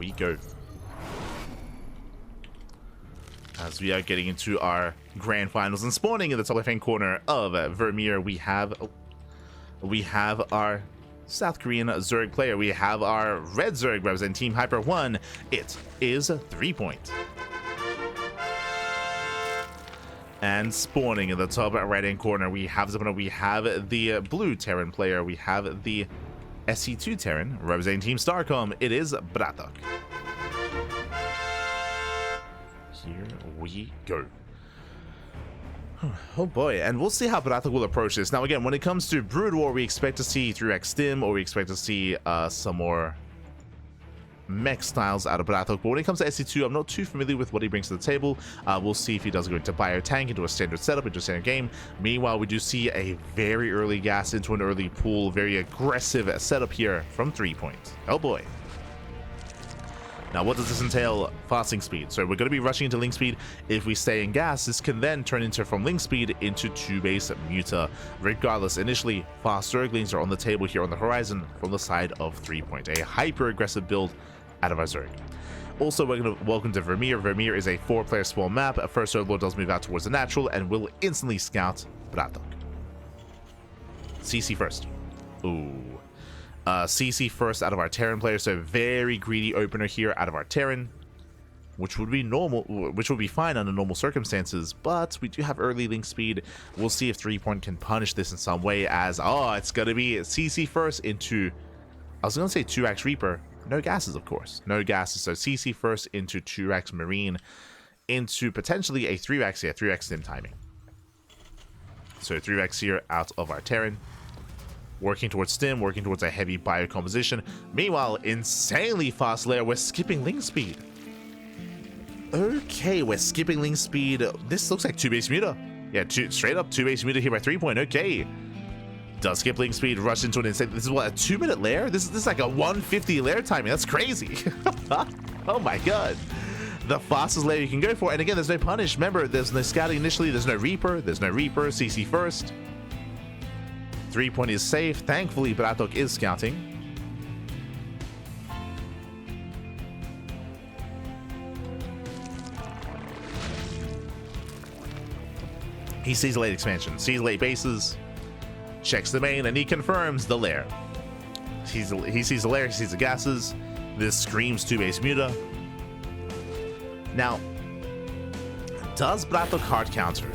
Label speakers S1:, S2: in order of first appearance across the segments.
S1: we go. As we are getting into our grand finals and spawning in the top left-hand corner of Vermeer, we have our South Korean Zerg player. We have our red Zerg representing Team Hyper 1. It is 3point. And spawning in the top right-hand corner, we have the blue Terran player. We have the SC2 Terran representing Team Starcom. It is BratOK. Here we go. Oh boy, and we'll see how BratOK will approach this. Now again, when it comes to Brood War, we expect to see 3x Stim, or we expect to see some more mech styles out of BratOK. But when it comes to SC2, I'm not too familiar with what he brings to the table. We'll see if he does go into Biotank, into a standard setup, into a standard game. Meanwhile, we do see a very early gas into an early pool, very aggressive setup here from 3point. Oh boy. Now, what does this entail? Fasting speed. So we're going to be rushing into link speed. If we stay in gas, this can then turn into from link speed into 2-base muta. Regardless, initially, fast Zerglings are on the table here on the horizon from the side of 3point. A hyper-aggressive build out of our Zerg. Also, we're going to welcome to Vermeer. Vermeer is a 4-player small map. A first Zerg Lord does move out towards the natural and will instantly scout BratOK. CC first. Ooh. CC first out of our Terran player, so very greedy opener here out of our Terran, which would be normal, which would be fine under normal circumstances, but we do have early link speed. We'll see if 3point can punish this in some way, as it's gonna be CC first into, I was gonna say 2x Reaper, no gases of course, no gases, so CC first into 2x Marine, into potentially a 3x, 3x Stim timing. So 3x here out of our Terran. Working towards Stim, working towards a heavy bio composition. Meanwhile, insanely fast layer, we're skipping link speed. Okay, we're skipping link speed. This looks like 2-base muta. Yeah, straight up 2-base muta here by 3point. Okay. Does skip link speed, rush into an insane. This is what, a 2-minute layer? This is like a 150 layer timing. That's crazy. Oh my god. The fastest layer you can go for. And again, there's no punish. Remember, there's no scouting initially. There's no Reaper. CC first. 3point is safe. Thankfully, BratOK is scouting. He sees late expansion, sees late bases, checks the main, and he confirms the lair. He sees the lair, he sees the gases. This screams 2-base muta. Now, does BratOK hard counter?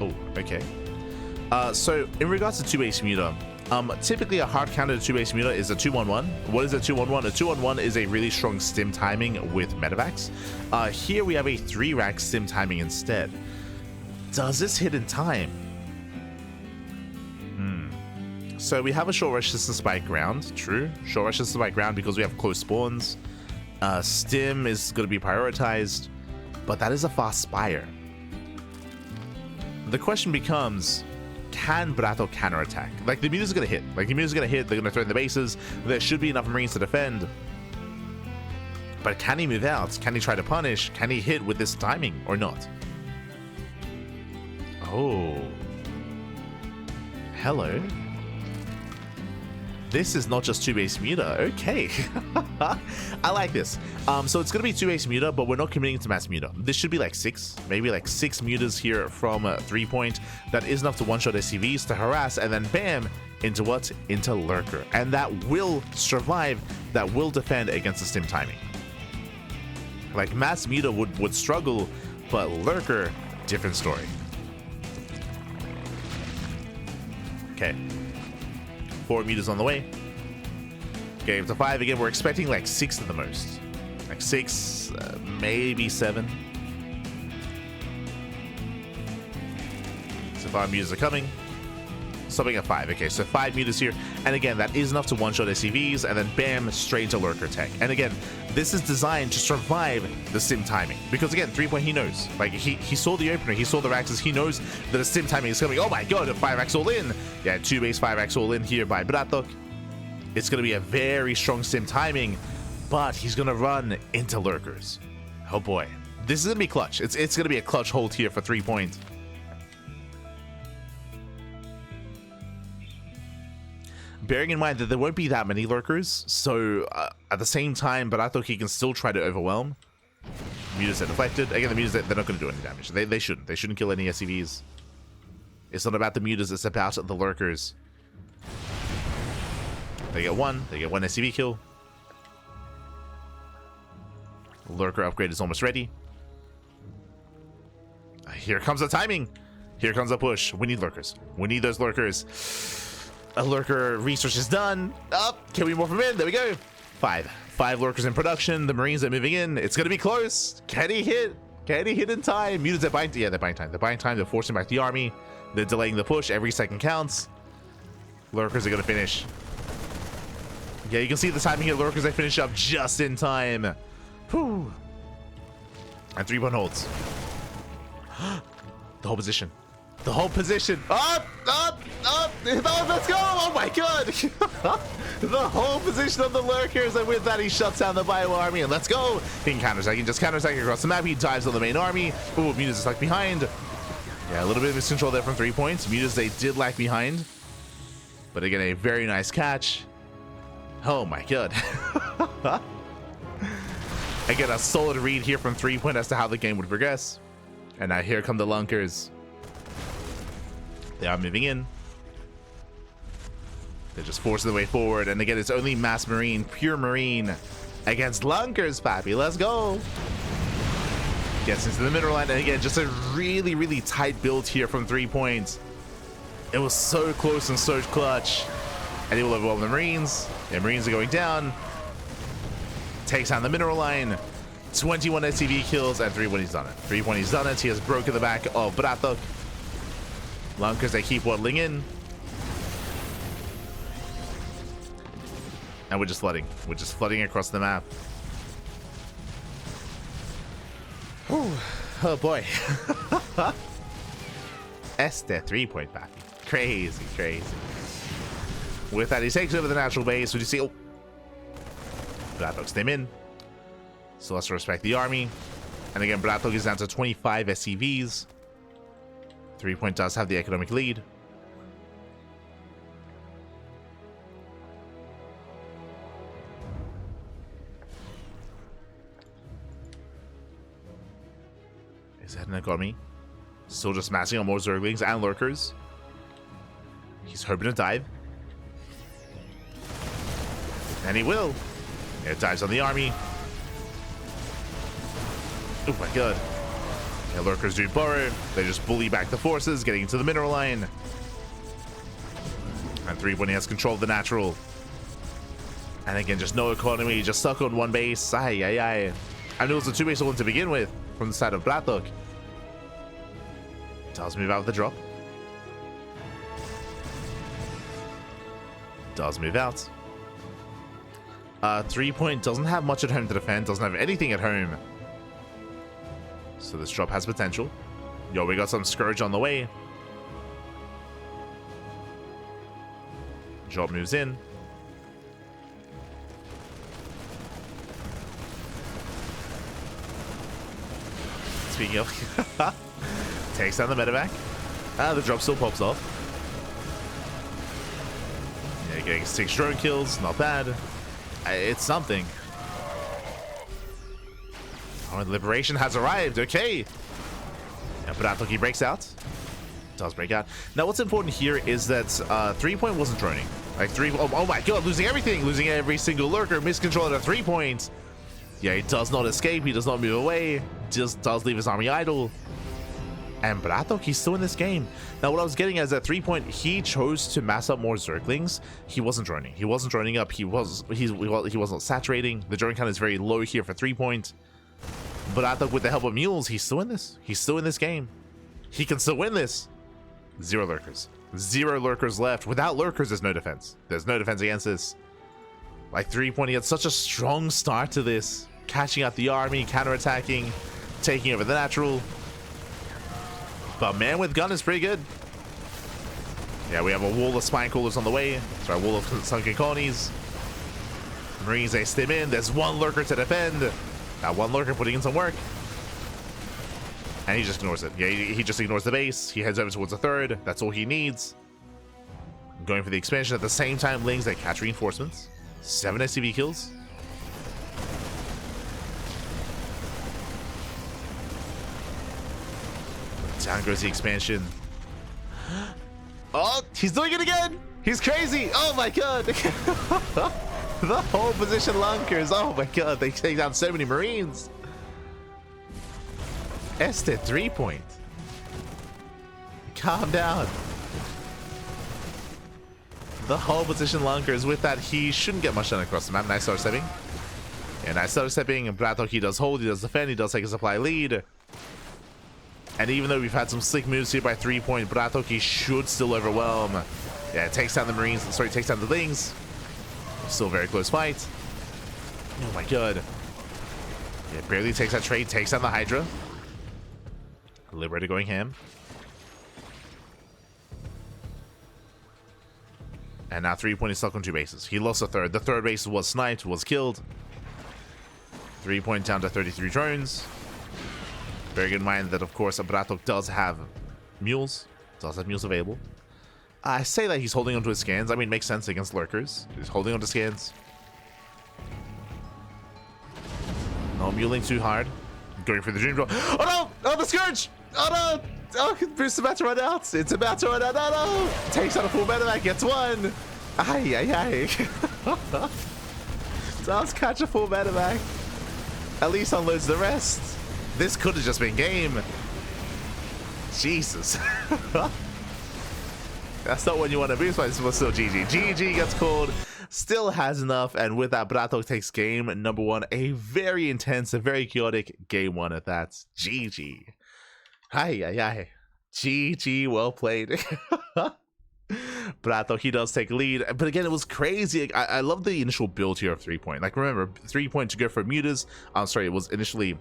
S1: Oh, okay. So in regards to 2-base muta, typically a hard counter to 2-base muta is a 2-1-1. What is a 2-1-1? A 2-1-1 is a really strong Stim timing with Medivacs. Here we have a 3-rack Stim timing instead. Does this hit in time? So we have a short rush distance by ground. True. Short rush distance by ground because we have close spawns. Stim is going to be prioritized, but that is a fast Spire. The question becomes, can BratOK counterattack? Like, the muta's gonna hit. They're gonna throw in the bases. There should be enough Marines to defend. But can he move out? Can he try to punish? Can he hit with this timing or not? Oh. Hello. This is not just 2-base muta. Okay. I like this. So it's going to be 2-base muta, but we're not committing to mass muta. This should be like 6, maybe like 6 mutas here from 3point. That is enough to one-shot SCVs, to harass, and then bam, into what? Into Lurker. And that will survive, that will defend against the Stim timing. Like, mass muta would struggle, but Lurker, different story. Okay. 4 mutas on the way. Okay, up to 5 again. We're expecting like 6 at the most. Like 6, maybe 7. So 5 mutas are coming. Stopping at 5. Okay, so 5 mutas here. And again, that is enough to one-shot SCVs, and then bam, straight into Lurker tech. And again, this is designed to survive the Stim timing. Because again, 3point, he knows. Like, he saw the opener, he saw the Raxes, he knows that the Stim timing is coming. Oh my god, a 5x all in. Yeah, 2-base 5x all in here by BratOK. It's going to be a very strong Stim timing, but he's going to run into Lurkers. Oh boy. This is going to be clutch. It's going to be a clutch hold here for 3point. bearing in mind that there won't be that many lurkers, so at the same time, BratOK can still try to overwhelm. Mutas are deflected. Again, the mutas, they're not going to do any damage. They shouldn't. They shouldn't kill any SCVs. It's not about the mutas, it's about the lurkers. They get one SCV kill. Lurker upgrade is almost ready. Here comes the timing. Here comes the push. We need lurkers. We need those lurkers. A lurker research is done. Up. Can we morph them in? There we go. Five lurkers in production. The Marines are moving in. It's going to be close. Can he hit? Can he hit in time? Mutants are buying. Yeah, they're buying time. They're buying time. They're forcing back the army. They're delaying the push. Every second counts. Lurkers are going to finish. Yeah, you can see the timing here. Lurkers, they finish up just in time. Whew. And 3-1 holds. The whole position. The whole position. Up. Oh, let's go. Oh my god. The whole position of the lurkers. And with that, he shuts down the bio army. And let's go. He can counterattack. He can just counterattack across the map. He dives on the main army. Ooh, Mutas is stuck behind. Yeah, a little bit of miscontrol there from 3 points. Mutas, they did lag behind. But again, a very nice catch. Oh my god. Again, a solid read here from 3 point as to how the game would progress. And now here come the lunkers. They are moving in. They're just forcing their way forward. And again, it's only mass marine, pure marine against lunkers, pappy. Let's go. Gets into the middle line. And again, just a really, really tight build here from 3 points. It was so close and so clutch. And he will overwhelm the Marines. The Marines are going down. Takes down the mineral line. 21 SCV kills and 3 when he's done it. 3 when he's done it. He has broken the back of BratOK. Lunkers, they keep waddling in. And we're just flooding. We're just flooding across the map. Whew. Oh boy. Este 3 point pappy. Crazy, crazy. With that, he takes over the natural base. Would you see? Oh, BratOK's them in. So let's respect the army. And again, BratOK is down to 25 SCVs. 3 point does have the economic lead. Is that an economy? Still just massing on more Zerglings and Lurkers. He's hoping to dive. And he will. It dives on the army. Oh my god. Yeah, Lurkers do burrow. They just bully back the forces, getting into the mineral line. And 3 when he has control of the natural. And again, just no economy, just stuck on one base. Aye, aye, aye. And it was a 2-base one to begin with from the side of BratOK. Does move out with the drop. Does move out. 3 point doesn't have much at home to defend, doesn't have anything at home. So this drop has potential. Yo, we got some Scourge on the way. Drop moves in. Speaking of, takes down the medevac. The drop still pops off. Yeah, getting 6 drone kills, not bad. It's something. Oh, liberation has arrived. Okay. Yeah, BratOK breaks out. Does break out. Now, what's important here is that 3 point wasn't droning. Like oh my god, losing everything, losing every single lurker, miscontrol at 3 points. Yeah, he does not escape. He does not move away. Just does leave his army idle. And BratOK, he's still in this game. Now, what I was getting at is that 3 point, he chose to mass up more Zerglings. He wasn't droning. He wasn't droning up. He wasn't saturating. The drone count is very low here for 3 point. BratOK, with the help of mules, he's still in this. He's still in this game. He can still win this. 0 lurkers. 0 lurkers left. Without lurkers, there's no defense. There's no defense against this. Like 3 point, he had such a strong start to this. Catching out the army, counterattacking, taking over the natural. But man with gun is pretty good. Yeah, we have a wall of spine crawlers on the way. Sorry, wall of sunken colonies. Marines, they stim in. There's 1 lurker to defend. Now 1 lurker putting in some work. And he just ignores it. Yeah, he just ignores the base. He heads over towards the 3rd. That's all he needs. going for the expansion at the same time. Lings that catch reinforcements. 7 SCV kills. Down goes the expansion. Oh, he's doing it again. He's crazy. Oh my god. The whole position lunkers. Oh my god, they take down so many Marines. Este 3-point. Calm down. The whole position lunkers. With that, he shouldn't get much done across the map. Nice start stepping. Yeah, nice start stepping. And BratOK, he does hold, he does defend, he does take a supply lead. And even though we've had some slick moves here by 3-point, BratOK, he should still overwhelm. Yeah, it takes down the Marines. Sorry, takes down the Lings. Still a very close fight. Oh my god. Yeah, barely takes that trade, takes down the Hydra. Liberator going ham. And now 3-point is stuck on 2 bases. He lost a third. The third base was sniped, was killed. 3-point down to 33 drones. Very good in mind that, of course, BratOK does have mules. Does have mules available. I say that he's holding onto his scans. I mean, it makes sense against lurkers. He's holding onto scans. No muling too hard. Going for the dream draw. Oh no! Oh, the Scourge! Oh no! Oh, Bruce is about to run out. It's about to run out. No, no! Takes out a full medevac, gets one. Ay, ay, ay. Does catch a full medevac. At least unloads the rest. This could have just been game. Jesus. That's not when you want to boost, but it's still GG. GG gets called. Still has enough, and with that, BratOK takes game number 1. A very intense, a very chaotic game 1 at that. GG. Hi, hi, hi. GG, well played. BratOK, he does take lead, but again, it was crazy. I love the initial build here of 3-point. Like, remember, 3-point to go for mutas. I'm sorry, it was initially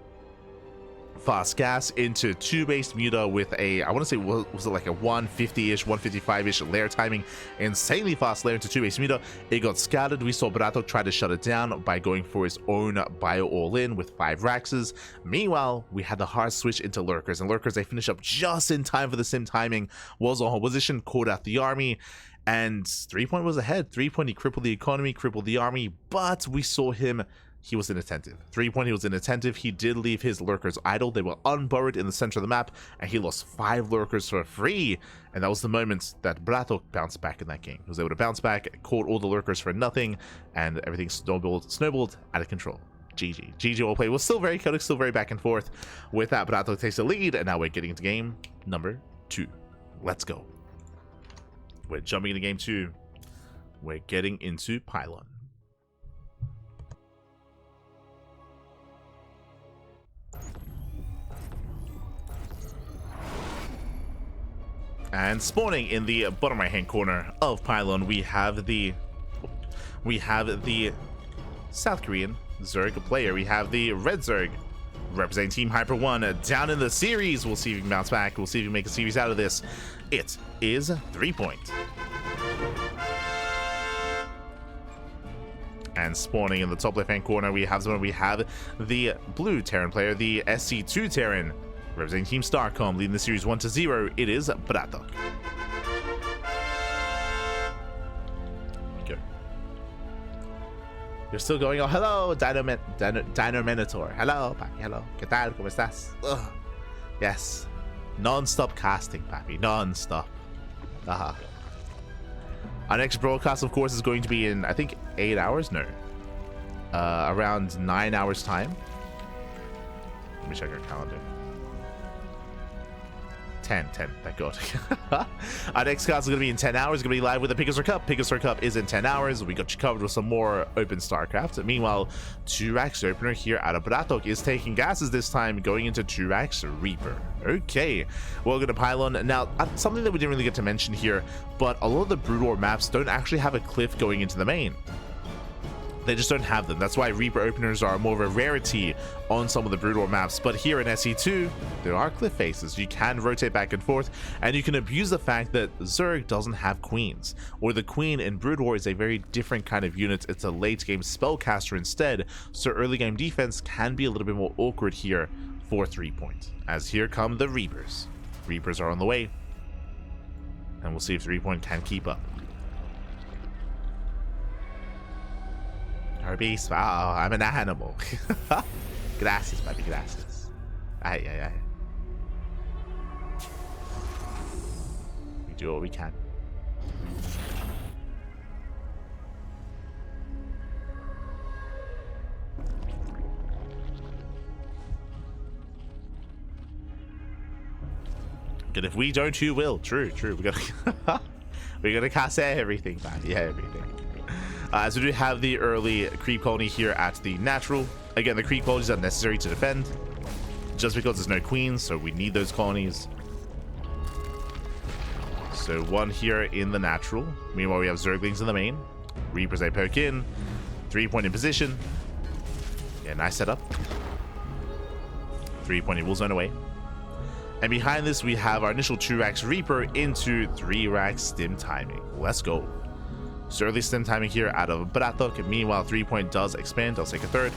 S1: fast gas into 2-based muta with a, I want to say, was it like a 150-ish, 155-ish layer timing, insanely fast layer into 2-based muta. It got scattered. We saw BratOK try to shut it down by going for his own bio all-in with 5 Raxes. Meanwhile, we had the hard switch into lurkers, and lurkers, they finish up just in time for the sim timing. Was on hold position, called out the army, and 3-point was ahead. 3-point, he crippled the economy, crippled the army, but we saw him. He was inattentive. 3-point, he was inattentive. He did leave his lurkers idle. They were unburied in the center of the map, and he lost 5 lurkers for free. And that was the moment that BratOK bounced back in that game. He was able to bounce back, caught all the lurkers for nothing, and everything snowballed out of control. GG. GG well played. It was still very chaotic, still very back and forth. With that, BratOK takes the lead, and now we're getting into game number 2. Let's go. We're jumping into game 2. We're getting into Pylon. And spawning in the bottom right hand corner of Pylon, we have the South Korean Zerg player. We have the Red Zerg representing Team Hyper 1 down in the series. We'll see if he can bounce back. We'll see if he can make a series out of this. It is 3-point. And spawning in the top left hand corner, we have the blue Terran player, the SC2 Terran. Representing Team StarCom, leading the series 1-0, it is BratOK. Go. You're still going. Oh, hello, Dino Minotaur. Hello, papi. Hello. ¿Qué tal? ¿Cómo estás? Ugh. Yes. Non-stop casting, papi. Non-stop. Our next broadcast, of course, is going to be in, I think, 8 hours? No. Around 9 hours time. Let me check our calendar. 10, thank God. Our next cast is going to be in 10 hours. It's going to be live with the Pickers Cup. Pickers Cup is in 10 hours. We got you covered with some more open StarCraft. Meanwhile, 2-Rax opener here out of BratOK is taking gases this time, going into 2-Rax Reaper. Okay, welcome to Pylon. Now, something that we didn't really get to mention here, but a lot of the Brood War maps don't actually have a cliff going into the main. They just don't have them. That's why Reaper openers are more of a rarity on some of the Brood War maps. But here in SE2, there are cliff faces. You can rotate back and forth, and you can abuse the fact that Zerg doesn't have queens, or the queen in Brood War is a very different kind of unit. It's a late game spellcaster instead, so early game defense can be a little bit more awkward here for 3-point. As here come the Reapers. Reapers are on the way, and we'll see if 3-point can keep up. beast. Wow, I'm an animal. Gracias, papi, gracias. Ay, ay, ay. We do what we can. And if we don't, who will? True, true. We gotta cast everything back. Yeah, everything. So we do have the early creep colony here at the natural. Again, the creep colonies are necessary to defend, just because there's no queens, so we need those colonies. So one here in the natural. Meanwhile, we have Zerglings in the main. Reapers, they poke in. 3-point in position. Yeah, nice setup. 3-point evil zone away. And behind this, we have our initial 2-racks Reaper into 3-rack stim timing. Let's go. So early stim timing here out of BratOK. Meanwhile, 3-point does expand. I'll take a third.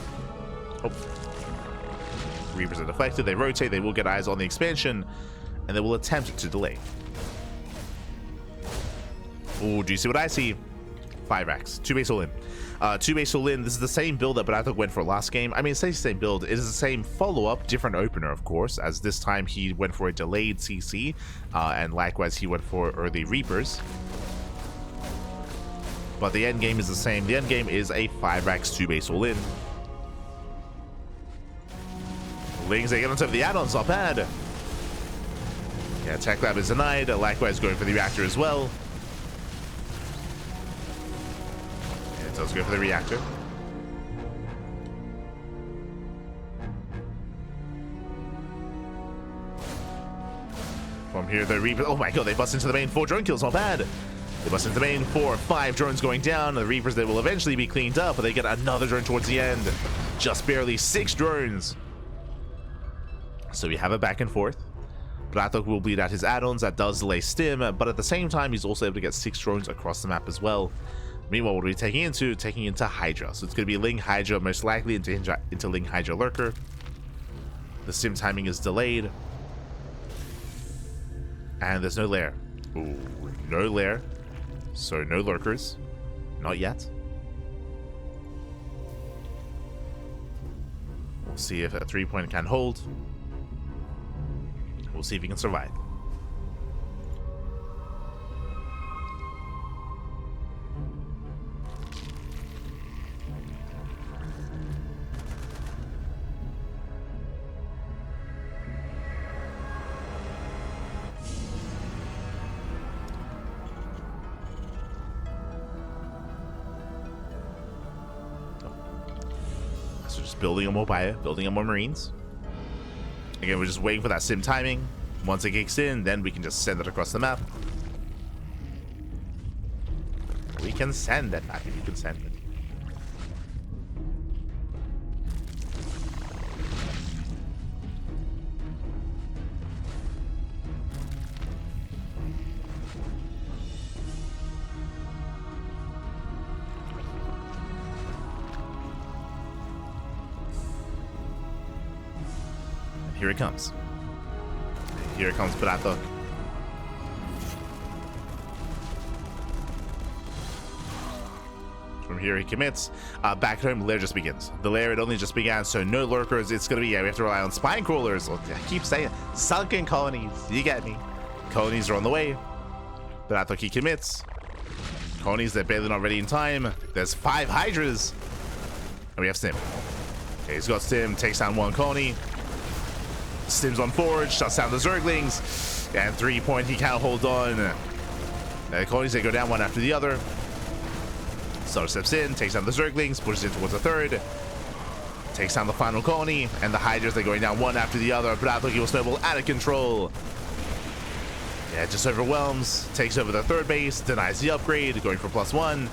S1: Oh. Reapers are deflected. They rotate. They will get eyes on the expansion. And they will attempt to delay. Oh, do you see what I see? 5 racks. 2 base all in. 2 base all in. This is the same build that BratOK went for last game. I mean, it's the same build. It is the same follow-up, different opener, of course, as this time he went for a delayed CC. And likewise, he went for early Reapers. But the end game is the same. The end game is a 5 racks 2 base all in. Lings, they get on top of the add-ons, not bad. Yeah, Tech Lab is denied. Likewise, going for the reactor as well. Yeah, it does go for the reactor. From here, the Reaper. Oh my god, they bust into the main. 4 drone kills, not bad. They bust into the main. 4 or 5 drones going down. The Reapers, they will eventually be cleaned up, but they get another drone towards the end. Just barely 6 drones. So we have a back and forth. BratOK will bleed out his add-ons. That does delay stim, but at the same time, he's also able to get 6 drones across the map as well. Meanwhile, what are we taking into? Taking into Hydra. So it's going to be Ling Hydra, most likely into Ling Hydra Lurker. The stim timing is delayed. And there's no lair. Ooh, no lair. So no lurkers. Not yet. We'll see if a 3-point can hold. We'll see if he can survive. So just building up more bio, building up more Marines. Again, we're just waiting for that sim timing. Once it kicks in, then we can just send it across the map. We can send it, Matthew. We can send it. And here it comes. Here comes BratOK. From here he commits. Back at home, the lair just begins. The lair, it only just began, so no lurkers. It's going to be, yeah, we have to rely on spine crawlers. I keep saying sunken colonies. You get me. Colonies are on the way. BratOK, he commits. Colonies, they're barely not ready in time. There's 5 Hydras. And we have Stim. Okay, he's got Stim, takes down 1 colony. Stim's on Forge, shuts down the Zerglings, and 3-point, he can't hold on. The colonies, they go down one after the other. Star steps in, takes down the Zerglings, pushes in towards the 3rd, takes down the final colony, and the Hydras, they're going down one after the other. BratOK will snowball out of control. Yeah, just overwhelms, takes over the 3rd base, denies the upgrade, going for +1.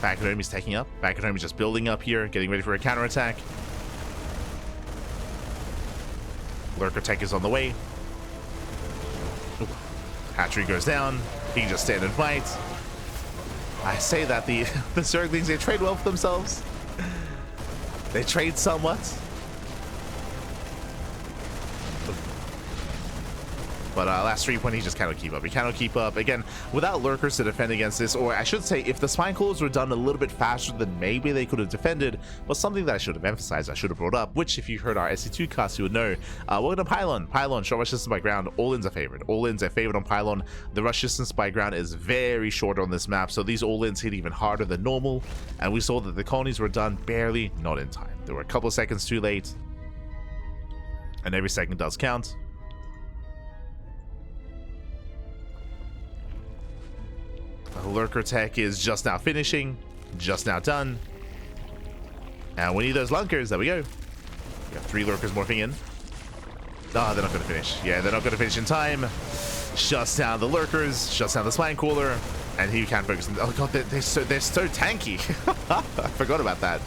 S1: Back at home, he's taking up. Back at home, he's just building up here, getting ready for a counterattack. Lurker tech is on the way. Ooh. Hatchery goes down. He can just stand and fight. I say that the Zerglings, they trade well for themselves. They trade somewhat. But last 3-point, he just cannot keep up. He cannot keep up. Again, without lurkers to defend against this, or I should say, if the spine crawlers were done a little bit faster, then maybe they could have defended. But something that I should have emphasized, I should have brought up, which if you heard our SC2 cast, you would know. Welcome to Pylon. Pylon, short rush distance by ground. All-ins are favored. All-ins are favored on Pylon. The rush distance by ground is very short on this map, so these all-ins hit even harder than normal. And we saw that the colonies were done barely, not in time. They were a couple of seconds too late. And every second does count. Lurker tech is just now finishing, just now done. And we need those lunkers. There we go. We got 3 lurkers morphing in. Ah, they're not going to finish. Yeah, they're not going to finish in time. Shuts down the lurkers, shuts down the spine crawler, and he can't focus. Oh god, they're so tanky. I forgot about that.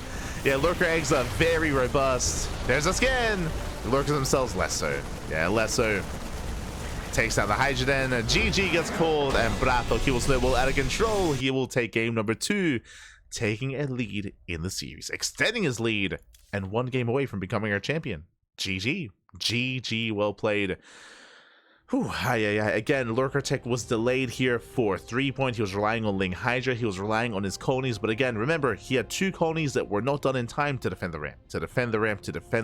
S1: Yeah, lurker eggs are very robust. There's a skin. The lurkers themselves less so. Yeah, less so. Takes down the Hydrogen. GG gets called, and BratOK, he will snowball out of control. He will take game number 2, taking a lead in the series, extending his lead, and 1 game away from becoming our champion. GG. GG, well played. Whew, again, Lurker Tech was delayed here for 3-point. He was relying on Ling Hydra. He was relying on his colonies. But again, remember, he had 2 colonies that were not done in time to defend the ramp. To defend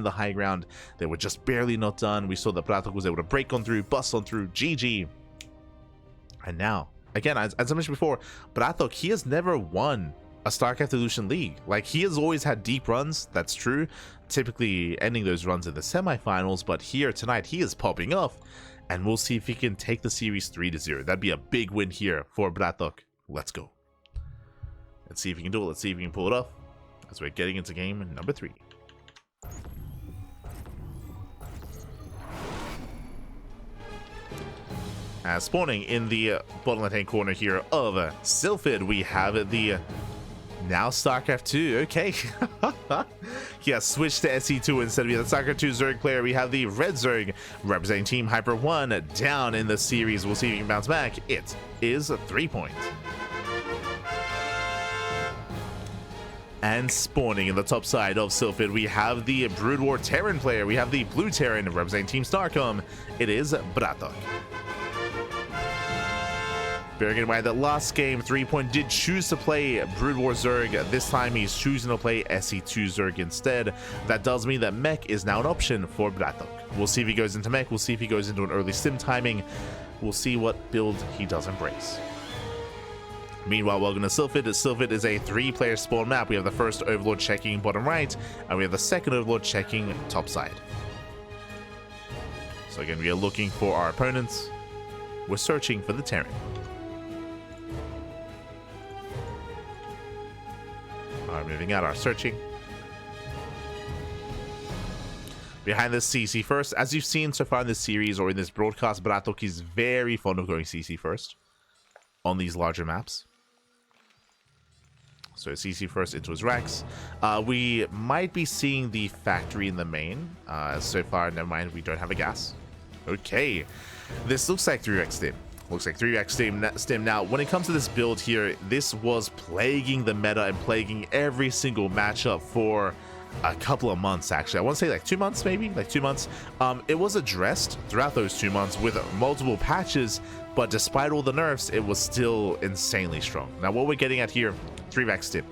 S1: the high ground. They were just barely not done. We saw that BratOK was able to break on through, bust on through. GG. And now, again, as I mentioned before, BratOK, he has never won a StarCraft Evolution League. Like, he has always had deep runs, that's true, typically ending those runs in the semifinals, but here tonight he is popping off, and we'll see if he can take the series 3-0. That'd be a big win here for BratOK. Let's go. Let's see if he can do it. Let's see if he can pull it off as we're getting into game number 3. Spawning in the bottom left-hand corner here of Sylphid, we have the now StarCraft 2. Okay. He has switched to SC2 instead of the StarCraft 2 Zerg player. We have the red Zerg representing Team Hyper 1 down in the series. We'll see if he can bounce back. It is a 3-point. And spawning in the top side of Sylphid, we have the Brood War Terran player. We have the blue Terran representing Team Starcom. It is BratOK. Bearing in mind that last game, 3-point did choose to play Brood War Zerg. This time he's choosing to play SC2 Zerg instead. That does mean that mech is now an option for BratOK. We'll see if he goes into mech. We'll see if he goes into an early stim timing. We'll see what build he does embrace. Meanwhile, welcome to Sylphid. Sylphid is a 3-player spawn map. We have the first Overlord checking bottom right, and we have the second Overlord checking top side. So again, we are looking for our opponents. We're searching for the Terran. Alright, moving out, our searching. Behind this CC first. As you've seen so far in this series or in this broadcast, BratOK is very fond of going CC first on these larger maps. So CC first into his racks. We might be seeing the factory in the main. So far, never mind, we don't have a gas. Okay. This looks like 3x stim. Looks like 3x stim. Now, when it comes to this build here, this was plaguing the meta and plaguing every single matchup for a couple of months, actually. I want to say like 2 months, maybe? Like 2 months. It was addressed throughout those 2 months with multiple patches, but despite all the nerfs, it was still insanely strong. Now, what we're getting at here, 3x stim.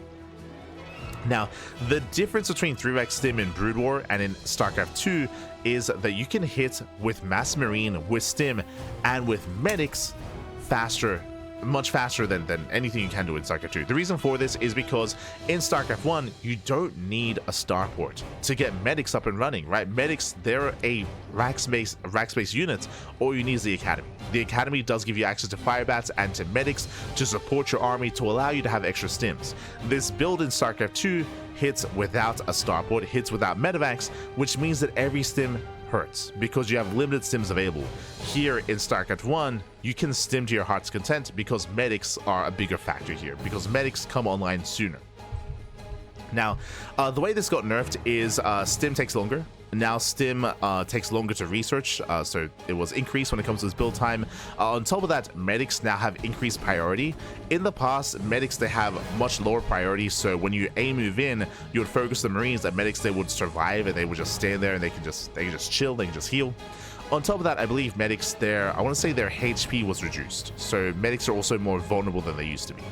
S1: Now, the difference between 3x stim in Brood War and in StarCraft 2 is that you can hit with Mass Marine, with stim, and with medics faster, much faster than anything you can do in StarCraft 2. The reason for this is because in StarCraft 1, you don't need a starport to get medics up and running, right? Medics, they're a rack space unit. All you need is the Academy. The Academy does give you access to firebats and to medics to support your army to allow you to have extra stims. This build in StarCraft 2 hits without a starport, hits without medevacs, which means that every stim hurts because you have limited stims available. Here in StarCraft 1, you can stim to your heart's content because medics are a bigger factor here, because medics come online sooner. Now, the way this got nerfed is stim takes longer. Now stim takes longer to research, so it was increased when it comes to its build time. On top of that, medics now have increased priority. In the past, medics, they have much lower priority, so when you move in, you would focus the Marines, and medics, they would survive and they would just stand there and they can just chill, they can just heal. On top of that, I believe medics I want to say their HP was reduced. So medics are also more vulnerable than they used to be.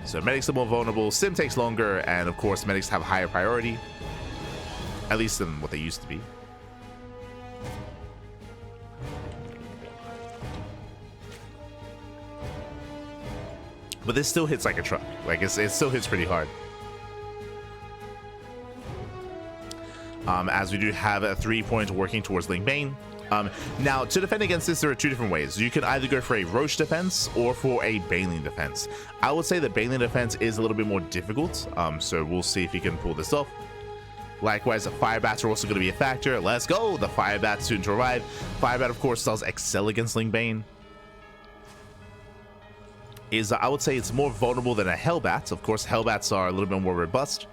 S1: So medics are more vulnerable, sim takes longer, and of course medics have higher priority. At least than what they used to be. But this still hits like a truck. Like it still hits pretty hard. As we do have a 3-point working towards Ling Bane. Now, to defend against this, there are two different ways. You can either go for a Roche defense or for a Baneling defense. I would say the Baneling defense is a little bit more difficult, so we'll see if he can pull this off. Likewise, the Fire Bats are also going to be a factor. Let's go! The Fire Bats soon to arrive. Fire Bat, of course, does excel against Ling Bane. I would say it's more vulnerable than a Hellbat. Of course, Hellbats are a little bit more robust.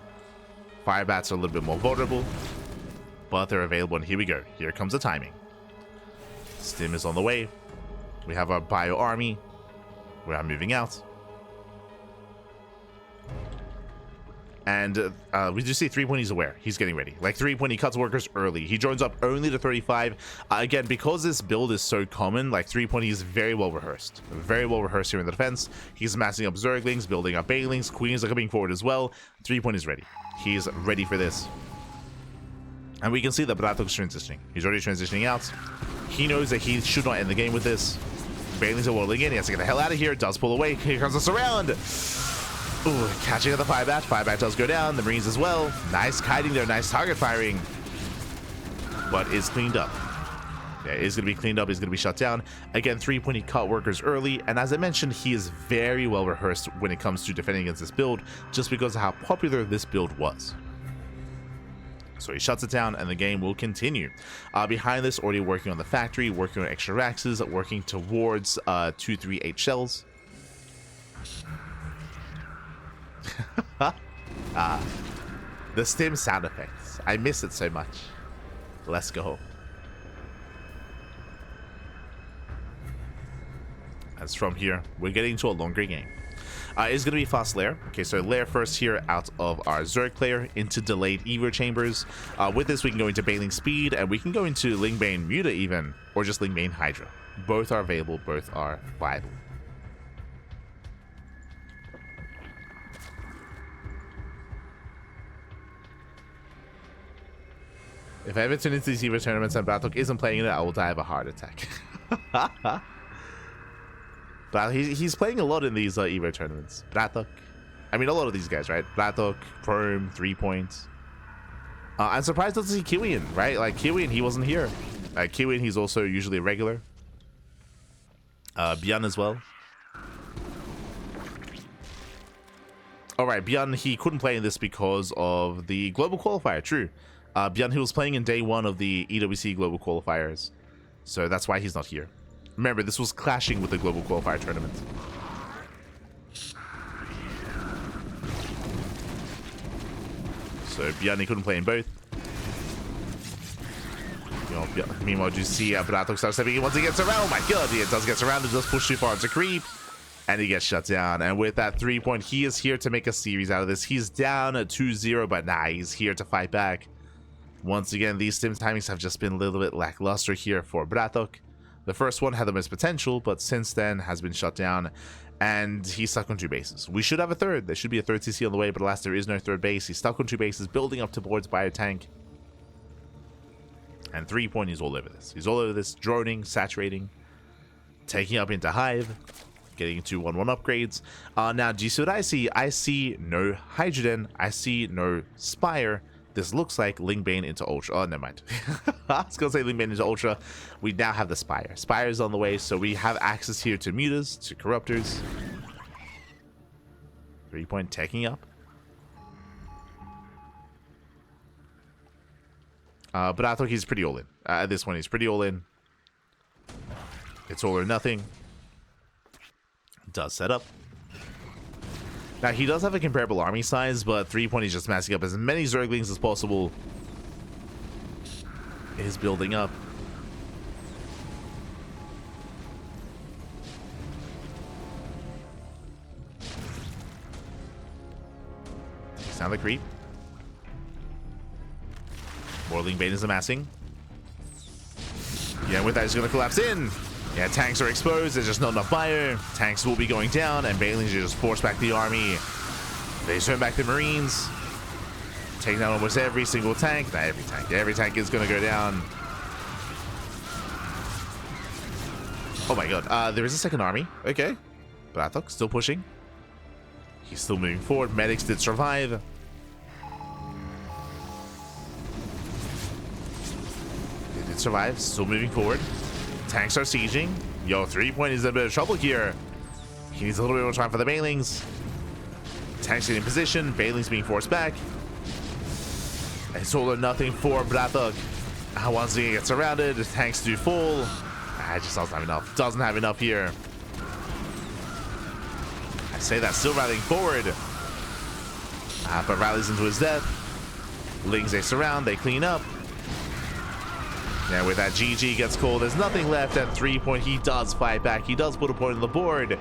S1: Fire Bats are a little bit more vulnerable. But they're available, and here we go. Here comes the timing. Stim is on the way. We have our Bio Army. We are moving out. And we do see 3-point, he's aware. He's getting ready. Like 3-point, he cuts workers early. He joins up only to 35. Again, because this build is so common, like 3-point, he's very well rehearsed. Very well rehearsed here in the defense. He's massing up Zerglings, building up Banelings. Queens are coming forward as well. 3-point is ready. He's ready for this. And we can see that BratOK's transitioning. He's already transitioning out. He knows that he should not end the game with this. Banelings are whirling in. He has to get the hell out of here. Does pull away. Here comes the surround. Ooh, catching at the Fire Bat. Fire Bat does go down. The Marines as well. Nice kiting there. Nice target firing. But it's cleaned up. Yeah, it's going to be cleaned up. He's going to be shut down. Again, 3-point, he caught workers early. And as I mentioned, he is very well rehearsed when it comes to defending against this build, just because of how popular this build was. So he shuts it down, and the game will continue. Behind this, already working on the factory, working on extra Raxes, working towards 238 shells. The Stim sound effects. I miss it so much. Let's go. As from here, we're getting to a longer game. It's going to be fast lair. Okay, so lair first here out of our Zerg player into delayed Evo chambers. With this, we can go into Baneling speed, and we can go into Ling Bane Muta even, or just Ling Bane Hydra. Both are available, both are viable. If I ever tune into these Evo tournaments and BratOK isn't playing in it, I will die of a heart attack. But he's playing a lot in these Evo tournaments. BratOK. I mean, a lot of these guys, right? BratOK, Chrome, 3-point. I'm surprised not to see Kiwian, right? Like, Kiwian, he wasn't here. Kiwian, he's also usually a regular. Bjorn as well. Alright, Bjorn, he couldn't play in this because of the global qualifier, true. Bjorn, he was playing in day 1 of the EWC global qualifiers. So that's why he's not here. Remember, this was clashing with the global qualifier tournament. So Bjorn, he couldn't play in both. Meanwhile, you see BratOK starts stepping in once he gets around. Oh my god, he does get surrounded, does push too far into creep. And he gets shut down. And with that 3-point, he is here to make a series out of this. He's down at 2-0, but nah, he's here to fight back. Once again, these Stim timings have just been a little bit lackluster here for BratOK. The first one had the most potential, but since then has been shut down, and he's stuck on 2 bases. We should have a third. There should be a third CC on the way, but alas, there is no third base. He's stuck on 2 bases, building up towards Biotank. And 3-point, he's all over this. He's all over this, droning, saturating, taking up into Hive, getting into 1-1 upgrades. Now, do you see what I see? I see no Hydrogen. I see no Spire. This looks like Ling Bane into Ultra. Oh, never mind. I was going to say Ling Bane into Ultra. We now have the Spire. Spire is on the way, so we have access here to Mutas, to Corruptors. 3-point taking up. But I thought he's pretty all in. At this point, he's pretty all in. It's all or nothing. Does set up. Now, he does have a comparable army size, but 3-point is just massing up as many Zerglings as possible. Is building up. Takes down the creep. More Ling Bane is amassing. Yeah, with that, he's going to collapse in. Yeah, tanks are exposed. There's just not enough fire. Tanks will be going down, and Bailings just force back the army. They turn back the Marines. Take down almost every single tank. Not every tank. Every tank is going to go down. Oh my god. There is a second army. Okay. BratOK still pushing. He's still moving forward. Medics did survive. They did survive. Still moving forward. Tanks are sieging. Yo, 3-point is in a bit of trouble here. He needs a little bit more time for the Bailings. Tanks in position. Bailings being forced back. It's all or nothing for BratOK. Once he gets surrounded, the tanks do fall. It just doesn't have enough. Doesn't have enough here. I say that, still rallying forward. But rallies into his death. Lings, they surround, they clean up. Yeah, with that GG gets called, there's nothing left at 3-point. He does fight back. He does put a point on the board.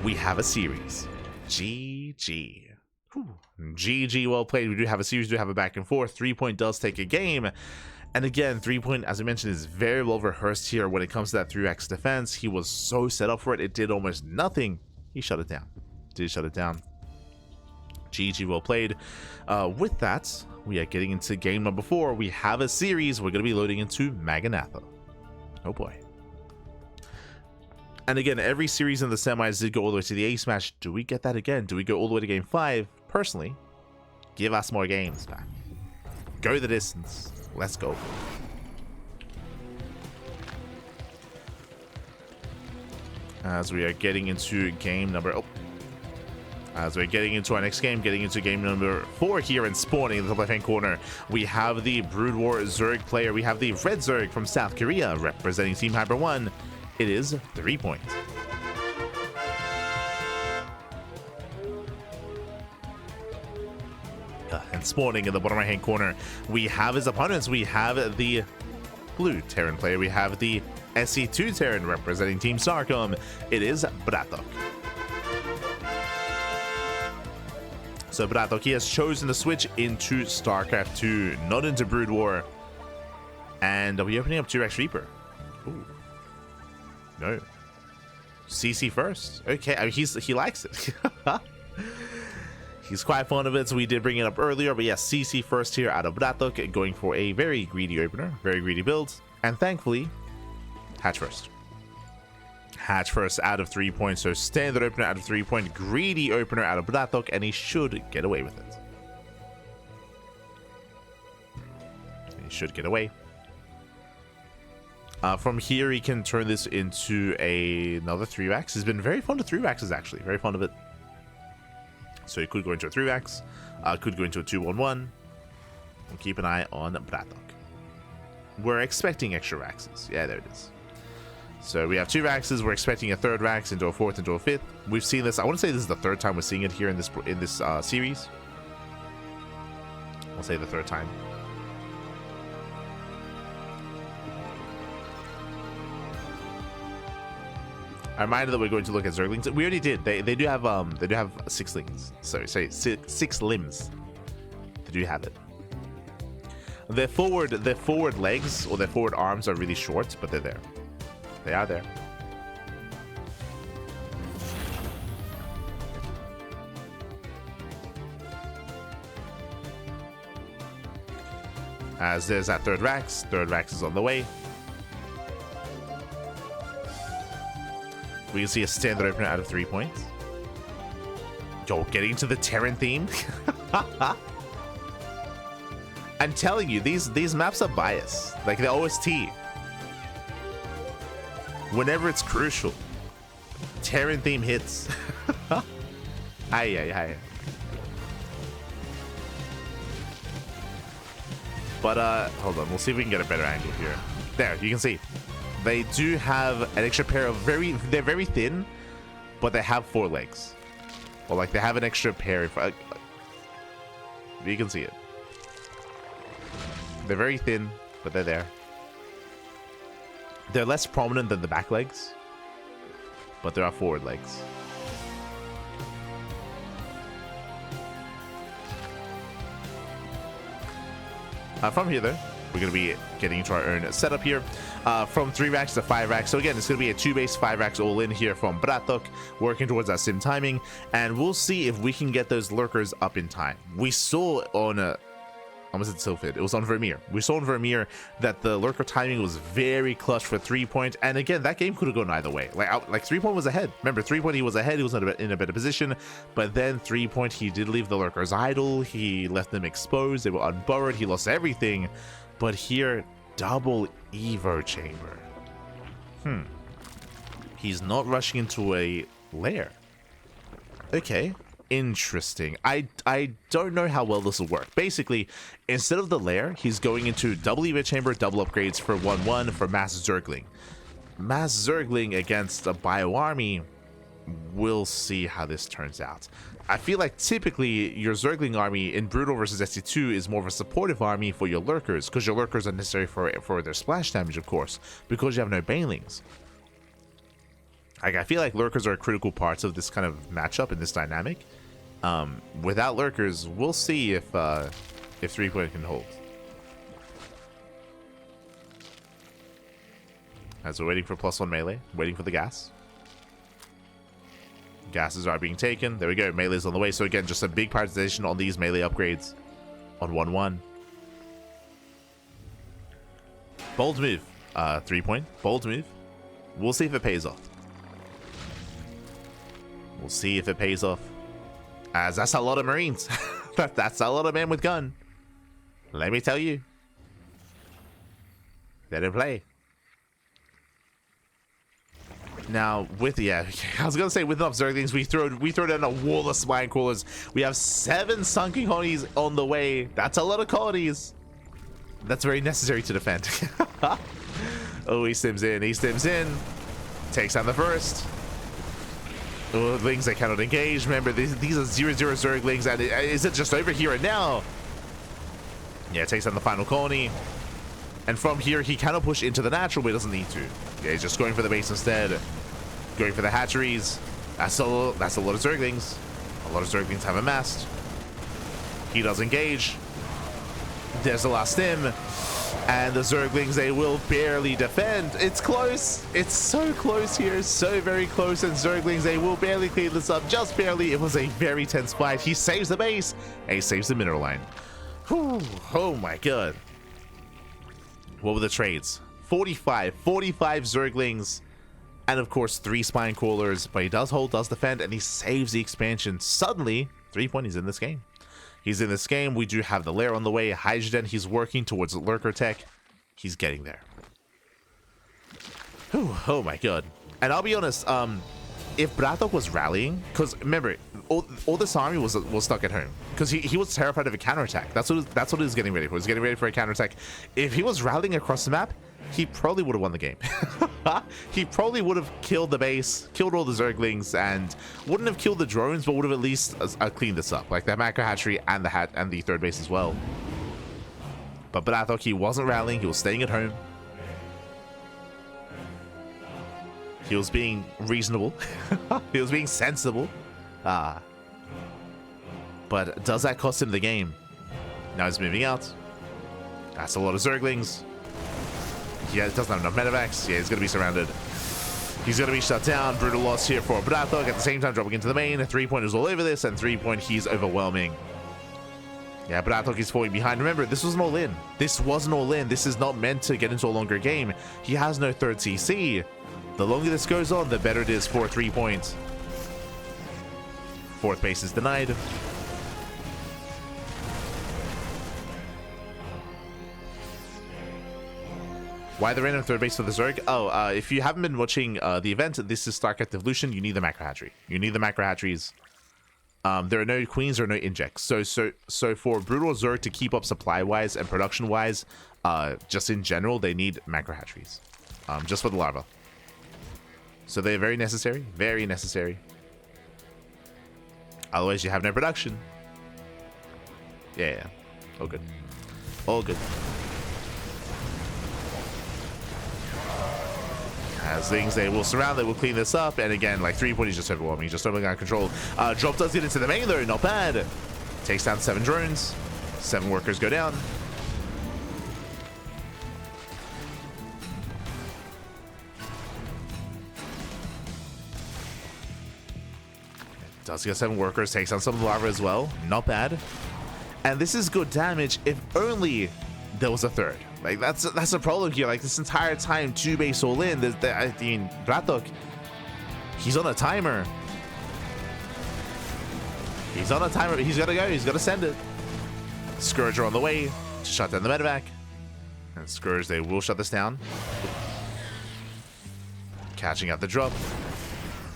S1: We have a series. GG. Whew. GG, well played. We do have a series, we do have a back and forth. 3-point does take a game. And again, 3-point, as I mentioned, is very well rehearsed here when it comes to that 3x defense. He was so set up for it. It did almost nothing. He shut it down. Did shut it down. GG, well played. With that, we are getting into game number 4. We have a series. We're going to be loading into Maganatha. Oh boy. And again, every series in the semis did go all the way to the ace match. Do we get that again? Do we go all the way to game 5? Personally, give us more games, man. Go the distance. Let's go. As we are getting into game number... Oh. As we're getting into our next game, getting into game number 4 here in spawning in the top left-hand corner, we have the Brood War Zerg player. We have the Red Zerg from South Korea representing Team Hyper 1. It is 3-point. And spawning in the bottom right-hand corner, we have his opponents. We have the Blue Terran player. We have the SC2 Terran representing Team StarCom. It is BratOK. So BratOK, he has chosen to switch into StarCraft 2, not into Brood War. And are we opening up 2x Reaper? Ooh. No. CC first. Okay, I mean, he likes it. He's quite fond of it, so we did bring it up earlier. But yes, CC first here out of BratOK, going for a very greedy opener, very greedy build. And thankfully, hatch first. Hatch first out of 3-point, so standard opener out of 3-point, greedy opener out of BratOK, and he should get away with it. He should get away. From here, he can turn this into another 3-wax. He's been very fond of 3-waxes, actually. Very fond of it. So he could go into a 3-wax. Could go into a 2-1-1. We'll keep an eye on BratOK. We're expecting extra waxes. Yeah, there it is. So we have 2 waxes. We're expecting a 3rd wax into a 4th, into a 5th. We've seen this. I want to say this is the 3rd time we're seeing it here in this series. I'll say the 3rd time. A reminder that we're going to look at Zerglings. We already did. They do have 6 limbs. Sorry, 6 limbs. They do have it. Their forward legs or their forward arms are really short, but they're there. They are there. As there's that 3rd wax. 3rd wax is on the way. We can see a standard opener out of 3 points. Yo, getting to the Terran theme. I'm telling you, these maps are biased. Like the OST. Whenever it's crucial, Terran theme hits. Aye. But hold on, we'll see if we can get a better angle here. There, you can see. They do have an extra pair of they're very thin, but they have 4 legs. Or like they have an extra pair. You can see it. They're very thin, but they're there. They're less prominent than the back legs, but there are forward legs. From here, though, we're going to be getting into our own setup here. From 3 racks to 5 racks. So again, it's going to be a 2 base 5 racks all in here from BratOK, working towards that sim timing, and we'll see if we can get those lurkers up in time. We saw on was it Sylphid? It was on Vermeer. We saw on Vermeer that the lurker timing was very clutch for 3-point, and again, that game could have gone either way. Like 3-point was ahead. Remember, 3-point he was ahead. He was in a better position, but then 3-point he did leave the lurkers idle. He left them exposed. They were unburrowed. He lost everything. But here, double Evo chamber. He's not rushing into a lair. Okay. Interesting. I don't know how well this will work. Basically, instead of the lair, he's going into double Evo chamber, double upgrades for 1-1 for mass Zergling. Mass Zergling against a bio army. We'll see how this turns out. I feel like typically your Zergling army in Brutal versus SC2 is more of a supportive army for your lurkers, because your lurkers are necessary for their splash damage, of course, because you have no banelings. Like, I feel like lurkers are critical parts of this kind of matchup in this dynamic. Without lurkers, we'll see if 3-point can hold. As we're waiting for +1 melee, waiting for the gas. Gases are being taken. There we go. Melee's on the way. So again, just a big prioritization on these melee upgrades on 1-1. Bold move. 3-point. Bold move. We'll see if it pays off. We'll see if it pays off. As that's a lot of Marines. That's a lot of men with gun. Let me tell you. Let it play. Now, with I was gonna say with enough Zerglings, we throw down a wall of spine crawlers. We have 7 sunken colonies on the way. That's a lot of colonies. That's very necessary to defend. Oh, he stims in. He stims in. Takes down the first. Zerglings that cannot engage. Remember, these are 0-0 Zerglings, and is it just over here and now? Yeah, it takes down the final colony. And from here, he cannot push into the natural, but he doesn't need to. Yeah, he's just going for the base instead. Going for the hatcheries. That's a lot of Zerglings. A lot of Zerglings have amassed. He does engage. There's the last stim. And the Zerglings, they will barely defend. It's close. It's so close here. So very close. And Zerglings, they will barely clean this up. Just barely. It was a very tense fight. He saves the base. And he saves the mineral line. Whew. Oh my god. What were the trades? 45 Zerglings. And of course, 3 spine crawlers. But he does hold, does defend, and he saves the expansion. Suddenly, 3-point, he's in this game. He's in this game. We do have the lair on the way. Hydrogen, he's working towards lurker tech. He's getting there. Whew, oh my god. And I'll be honest, if BratOK was rallying, because remember, all this army was stuck at home. Because he was terrified of a counterattack. That's what he was getting ready for. He was getting ready for a counterattack. If he was rallying across the map, he probably would have won the game. He probably would have killed the base, killed all the Zerglings, and wouldn't have killed the drones, but would have at least cleaned this up, like that macro hatchery and the third base as well. But BratOK, he wasn't rallying. He was staying at home. He was being reasonable. He was being sensible. But does that cost him the game? Now he's moving out. That's a lot of Zerglings. Yeah, it doesn't have enough medevacs. Yeah, he's going to be surrounded. He's going to be shut down. Brutal loss here for BratOK. At the same time, dropping into the main. 3-point is all over this, and 3-point, he's overwhelming. Yeah, BratOK is falling behind. Remember, this was an all-in. This was an all-in. This is not meant to get into a longer game. He has no third CC. The longer this goes on, the better it is for 3-point. 4th base is denied. Why the random 3rd base for the Zerg? Oh, if you haven't been watching the event, this is StarCraft Evolution. You need the macro hatchery. You need the macro hatcheries. There are no queens or no injects. So for Brutal Zerg to keep up supply-wise and production-wise, just in general, they need macro hatcheries. Just for the larva. So they're very necessary. Very necessary. Otherwise, you have no production. Yeah. All good. All good. As things, they will surround, they will clean this up, and again, like 3-point is just overwhelming, just totally out of control. Drop does get into the main though, not bad. Takes down 7 drones, 7 workers go down. Does get 7 workers, takes down some of the lava as well. Not bad. And this is good damage if only there was a third. Like, that's a problem here. Like, this entire time, 2 base all in. I mean, BratOK, he's on a timer. He's on a timer. He's got to go. He's got to send it. Scourge are on the way to shut down the medevac. And Scourge, they will shut this down. Catching out the drop.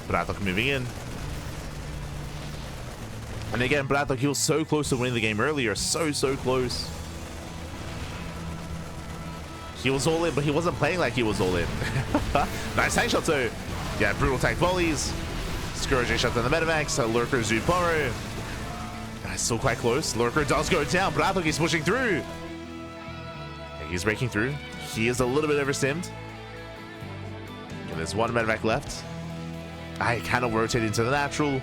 S1: BratOK moving in. And again, BratOK, he was so close to winning the game earlier. So close. He was all in, but he wasn't playing like he was all in. Nice tank shot too. Yeah, brutal tank volleys. Scourge shut down the medevacs. Lurker Zoo Poro. Still quite close. Lurker does go down. BratOK is pushing through. He's breaking through. He is a little bit overstimmed. Okay, there's 1 medevac left. I kind of rotate into the natural.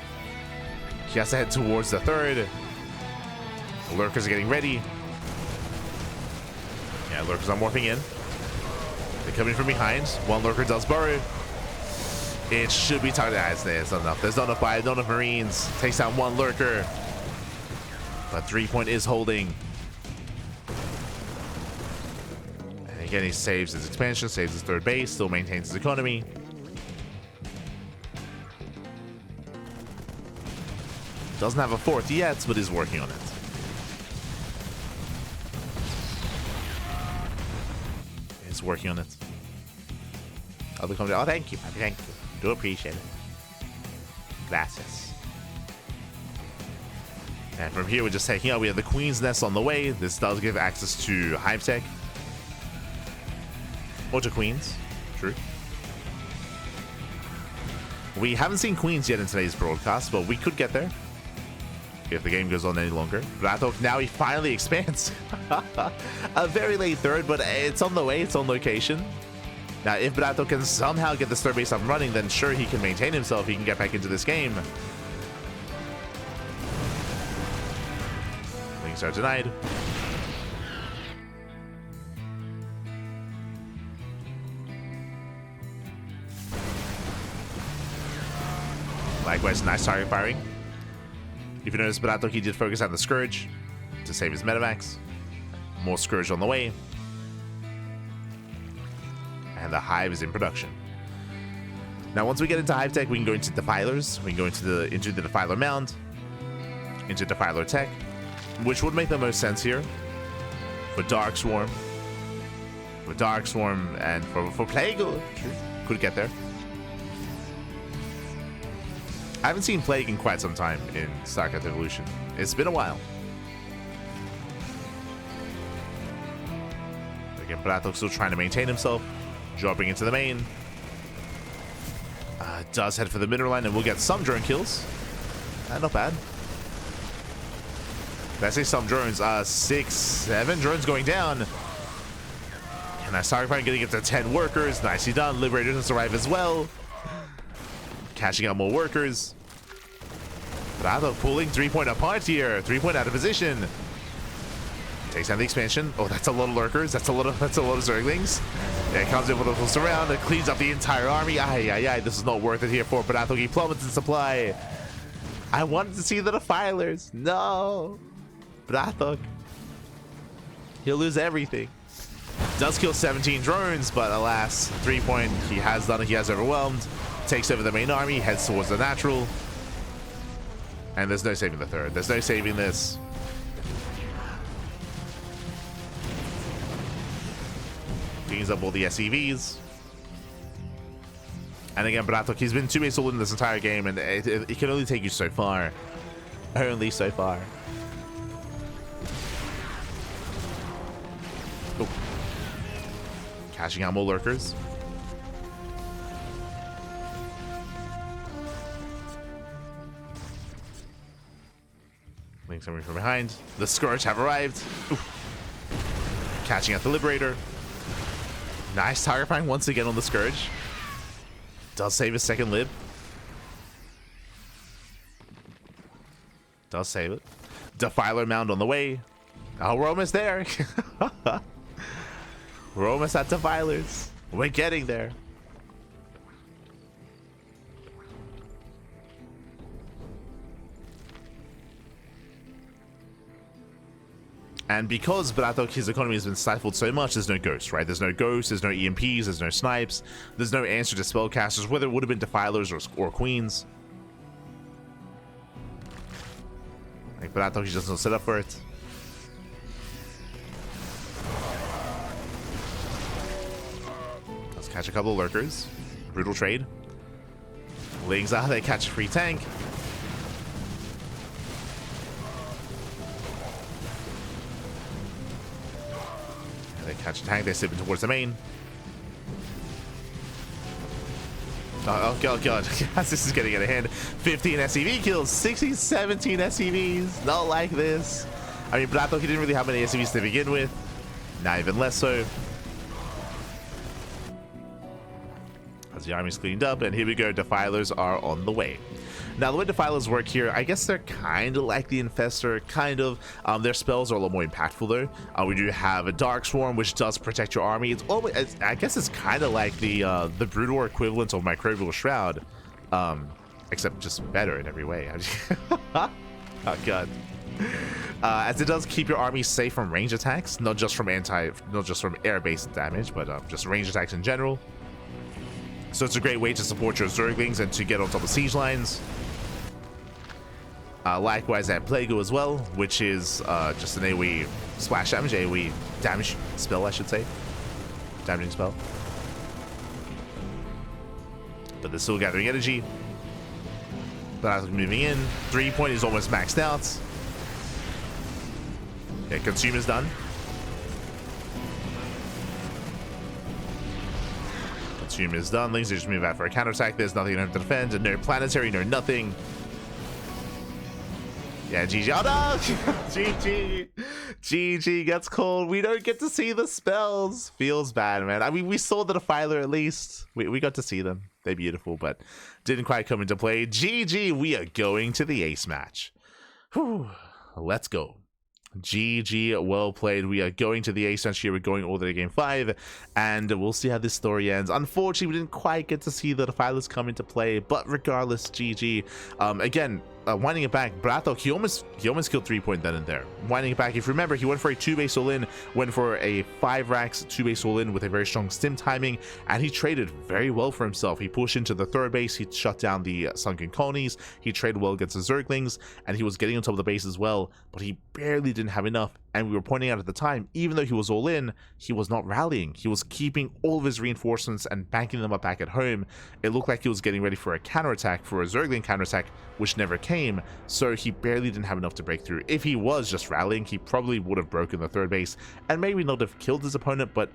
S1: He has to head towards the 3rd. Lurkers are getting ready. Yeah, Lurkers are morphing in. They're coming from behind. 1 Lurker does burrow. It should be targeted. It's not enough. There's not enough fire, not enough Marines. Takes down 1 Lurker. But 3-point is holding. And again, he saves his expansion, saves his 3rd base, still maintains his economy. Doesn't have a 4th yet, but is working on it. Is working on it. Other company. Oh, thank you, thank you. Do appreciate it. Gracias. And from here, we're just taking out. We have the Queen's Nest on the way. This does give access to Hive Tech. Or to Queens. True. We haven't seen Queens yet in today's broadcast, but we could get there if the game goes on any longer. BratOK, now he finally expands. A very late 3rd, but it's on the way. It's on location. Now, if BratOK can somehow get this 3rd base up and running, then sure, he can maintain himself. He can get back into this game. Links are denied. Likewise, nice target firing. If you notice, BratOK, he did focus on the Scourge to save his medevacs. More Scourge on the way. And the Hive is in production. Now, once we get into Hive Tech, we can go into Defilers. We can go into the Defiler Mound, into Defiler Tech, which would make the most sense here. For Dark Swarm. For Dark Swarm and for Plague. Could get there. I haven't seen Plague in quite some time in StarCraft Evolution. It's been a while. Again, BratOK still trying to maintain himself. Dropping into the main. Does head for the middle line and we'll get some drone kills. Not bad. Let's say some drones. 6, 7 drones going down. And that StarCraft getting it to 10 workers. Nicely done. Liberator doesn't survive as well. Catching out more workers. BratOK pulling 3-point apart here. 3-point out of position. Takes down the expansion. Oh, that's a lot of lurkers. That's a lot of Zerglings. Yeah, it comes in with a close around. It cleans up the entire army. Aye. This is not worth it here for BratOK. He plummets in supply. I wanted to see the Defilers. No. BratOK. He'll lose everything. Does kill 17 drones, but alas, 3-point. He has done it. He has overwhelmed. Takes over the main army. Heads towards the natural. And there's no saving the 3rd. There's no saving this. Cleans up all the SCVs. And again, BratOK, he's been 2-base all in this entire game, and it can only take you so far. Only so far. Oh. Cashing out more lurkers. Links coming from behind. The Scourge have arrived. Ooh. Catching out the Liberator. Nice target firing once again on the Scourge. Does save his 2nd lib. Does save it. Defiler Mound on the way. Oh, we're almost there. We're almost at Defilers. We're getting there. And because BratOK, his economy has been stifled so much, there's no ghosts, right? There's no ghosts, there's no EMPs, there's no snipes, there's no answer to spellcasters, whether it would have been defilers or queens. Like BratOK, he just doesn't set up for it. Let's catch a couple of lurkers. Brutal trade. Lings out, they catch a free tank. They catch a tank, they slip in towards the main. Oh god, this is getting out of hand. 15 SCV kills, 16, 17 SCVs. Not like this. I mean, BratOK, he didn't really have many SCVs to begin with. Now even less so. As the army's cleaned up, and here we go, defilers are on the way. Now, the way defilers work here, I guess they're kind of like the infestor, kind of. Their spells are a lot more impactful though. We do have a dark swarm, which does protect your army. It's always, I guess it's kind of like the Brood War equivalent of microbial shroud, except just better in every way. Oh god. As it does keep your army safe from range attacks, not just from air-based damage, but just range attacks in general. So it's a great way to support your Zerglings and to get on top of siege lines. Likewise at Plago as well, which is just an AoE splash damage, AoE damage spell, I should say. Damaging spell. But they're still gathering energy. But moving in. 3-point is almost maxed out. Yeah, consumer's done. Consumer is done. Lings just move out for a counterattack. There's nothing to defend. No planetary, no nothing. Yeah, GG. Oh no! GG. GG gets called. We don't get to see the spells. Feels bad, man. I mean, we saw the Defiler at least. We got to see them. They're beautiful, but didn't quite come into play. GG. We are going to the ace match. Whew. Let's go. GG, well played. We are going to the ace match here. We're going all the way to game 5, and we'll see how this story ends. Unfortunately, we didn't quite get to see the defilers come into play, but regardless, GG. Again, winding it back, BratOK, he almost killed 3-point then and there. Winding it back, if you remember, he went for a 2-base all-in, went for a 5 racks 2-base all-in with a very strong stim timing, and he traded very well for himself. He pushed into the 3rd base, he shut down the sunken colonies, he traded well against the Zerglings, and he was getting on top of the base as well, but he barely didn't have enough. And we were pointing out at the time, even though he was all in, he was not rallying. He was keeping all of his reinforcements and banking them up back at home. It looked like he was getting ready for a counterattack, for a Zergling counterattack, which never came, so he barely didn't have enough to break through. If he was just rallying, he probably would have broken the 3rd base and maybe not have killed his opponent, but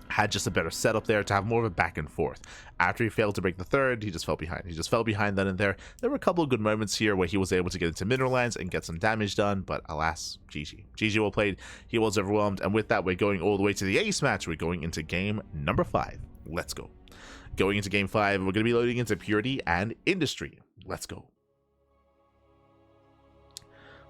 S1: had just a better setup there to have more of a back and forth. After he failed to break the 3rd, he just fell behind. He just fell behind then and there. There were a couple of good moments here where he was able to get into mineral lines and get some damage done, but alas, GG. GG well played. He was overwhelmed, and with that, we're going all the way to the ace match. We're going into game number 5. Let's go. Going into game 5, we're going to be loading into Purity and Industry. Let's go.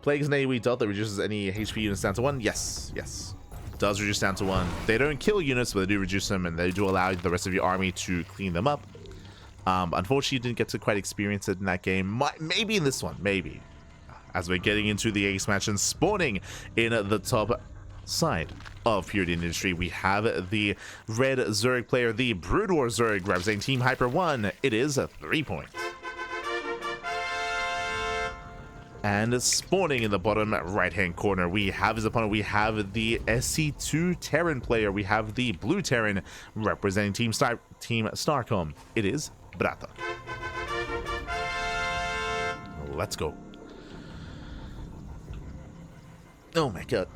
S1: Plague is an AoE dot that reduces any HP units down to 1. Yes, yes. Does reduce down to 1. They don't kill units, but they do reduce them, and they do allow the rest of your army to clean them up. Unfortunately, you didn't get to quite experience it in that game. Maybe in this one, maybe. As we're getting into the ace match and spawning in the top side of Purity and Industry, we have the red Zerg player, the Brood War Zerg, representing Team Hyper 1. It is a 3-point. And spawning in the bottom right-hand corner, we have his opponent. We have the SC2 Terran player. We have the blue Terran representing Team Starcom. It is BratOK. Let's go. Oh my god.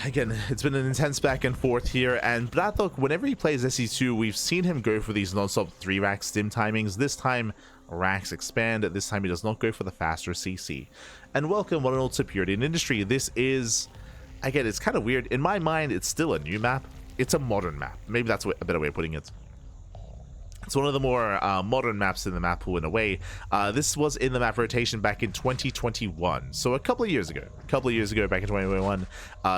S1: Again, it's been an intense back and forth here, and BratOK, whenever he plays SC2, we've seen him go for these non-stop 3-rack stim timings. This time, racks expand. This time, he does not go for the faster CC. And welcome, one and all, to Purity and Industry. This is, again, it's kind of weird. In my mind, it's still a new map. It's a modern map. Maybe that's a better way of putting it. It's one of the more modern maps in the map pool in a way. This was in the map rotation back in 2021, so a couple of years ago. Back in 2021,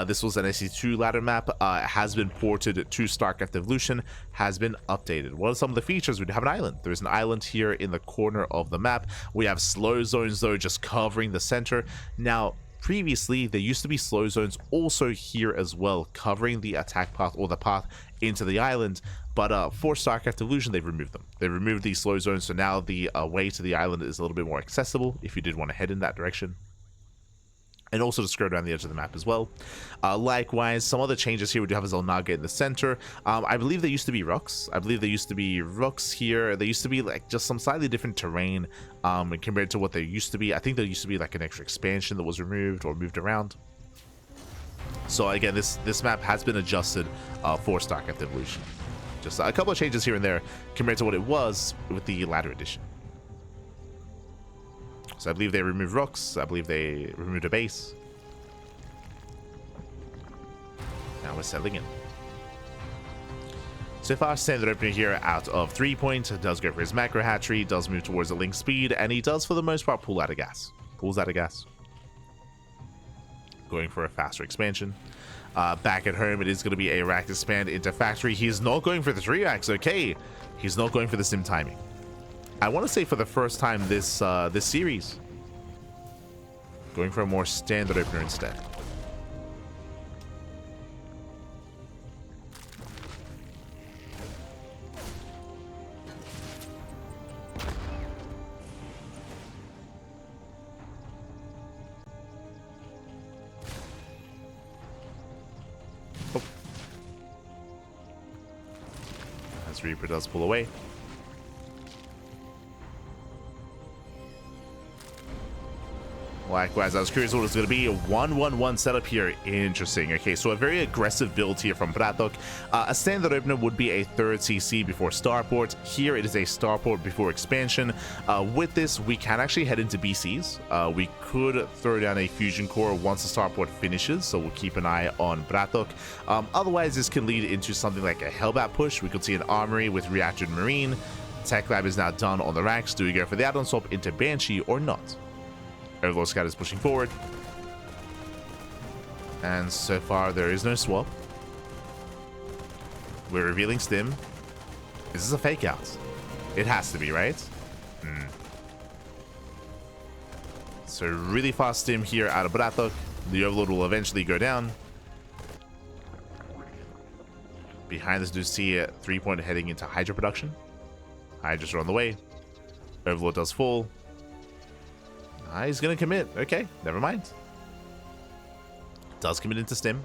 S1: this was an SC2 ladder map. It has been ported to StarCraft Evolution, has been updated. What are some of the features? We have an island. There's an island here in the corner of the map. We have slow zones, though, just covering the center. Now, previously there used to be slow zones also here as well, covering the attack path or the path into the island, but for StarCraft Evolution they've removed them. They removed these slow zones, so now the way to the island is a little bit more accessible if you did want to head in that direction, and also to skirt around the edge of the map as well. Likewise, some other changes here. We do have a Zelnaga in the center. I believe there used to be rocks. I believe there used to be rocks here. There used to be like just some slightly different terrain compared to what there used to be. I think there used to be like an extra expansion that was removed or moved around. So again, this map has been adjusted for StarCraft Evolution. Just a couple of changes here and there compared to what it was with the latter edition. So I believe they removed rocks. I believe they removed a base. Now we're settling in. So far, standard opener here out of 3-point. Does go for his macro hatchery, does move towards a link speed, and he does for the most part pull out of gas. Pulls out of gas. Going for a faster expansion. Back at home, it is going to be a rack expand into factory. He's not going for the 3 racks, okay. He's not going for the sim timing. I want to say for the first time this series, going for a more standard opener instead. As Reaper does pull away. Likewise, I was curious what it's going to be. A 1-1-1 setup here. Interesting. Okay, so a very aggressive build here from BratOK. A standard opener would be a 3rd CC before starport. Here it is a starport before expansion. With this, we can actually head into BCs. We could throw down a fusion core once the starport finishes, so we'll keep an eye on BratOK. Otherwise, this can lead into something like a Hellbat push. We could see an armory with reactor marine. Tech lab is now done on the racks. Do we go for the add-on swap into Banshee or not? Overlord Scout is pushing forward. And so far, there is no swap. We're revealing Stim. Is this a fake out? It has to be, right? So really fast Stim here out of BratOK. The Overlord will eventually go down. Behind this, do see a 3-point heading into Hydra production. Hydras are on the way. Overlord does fall. He's going to commit. Okay, never mind. Does commit into Stim.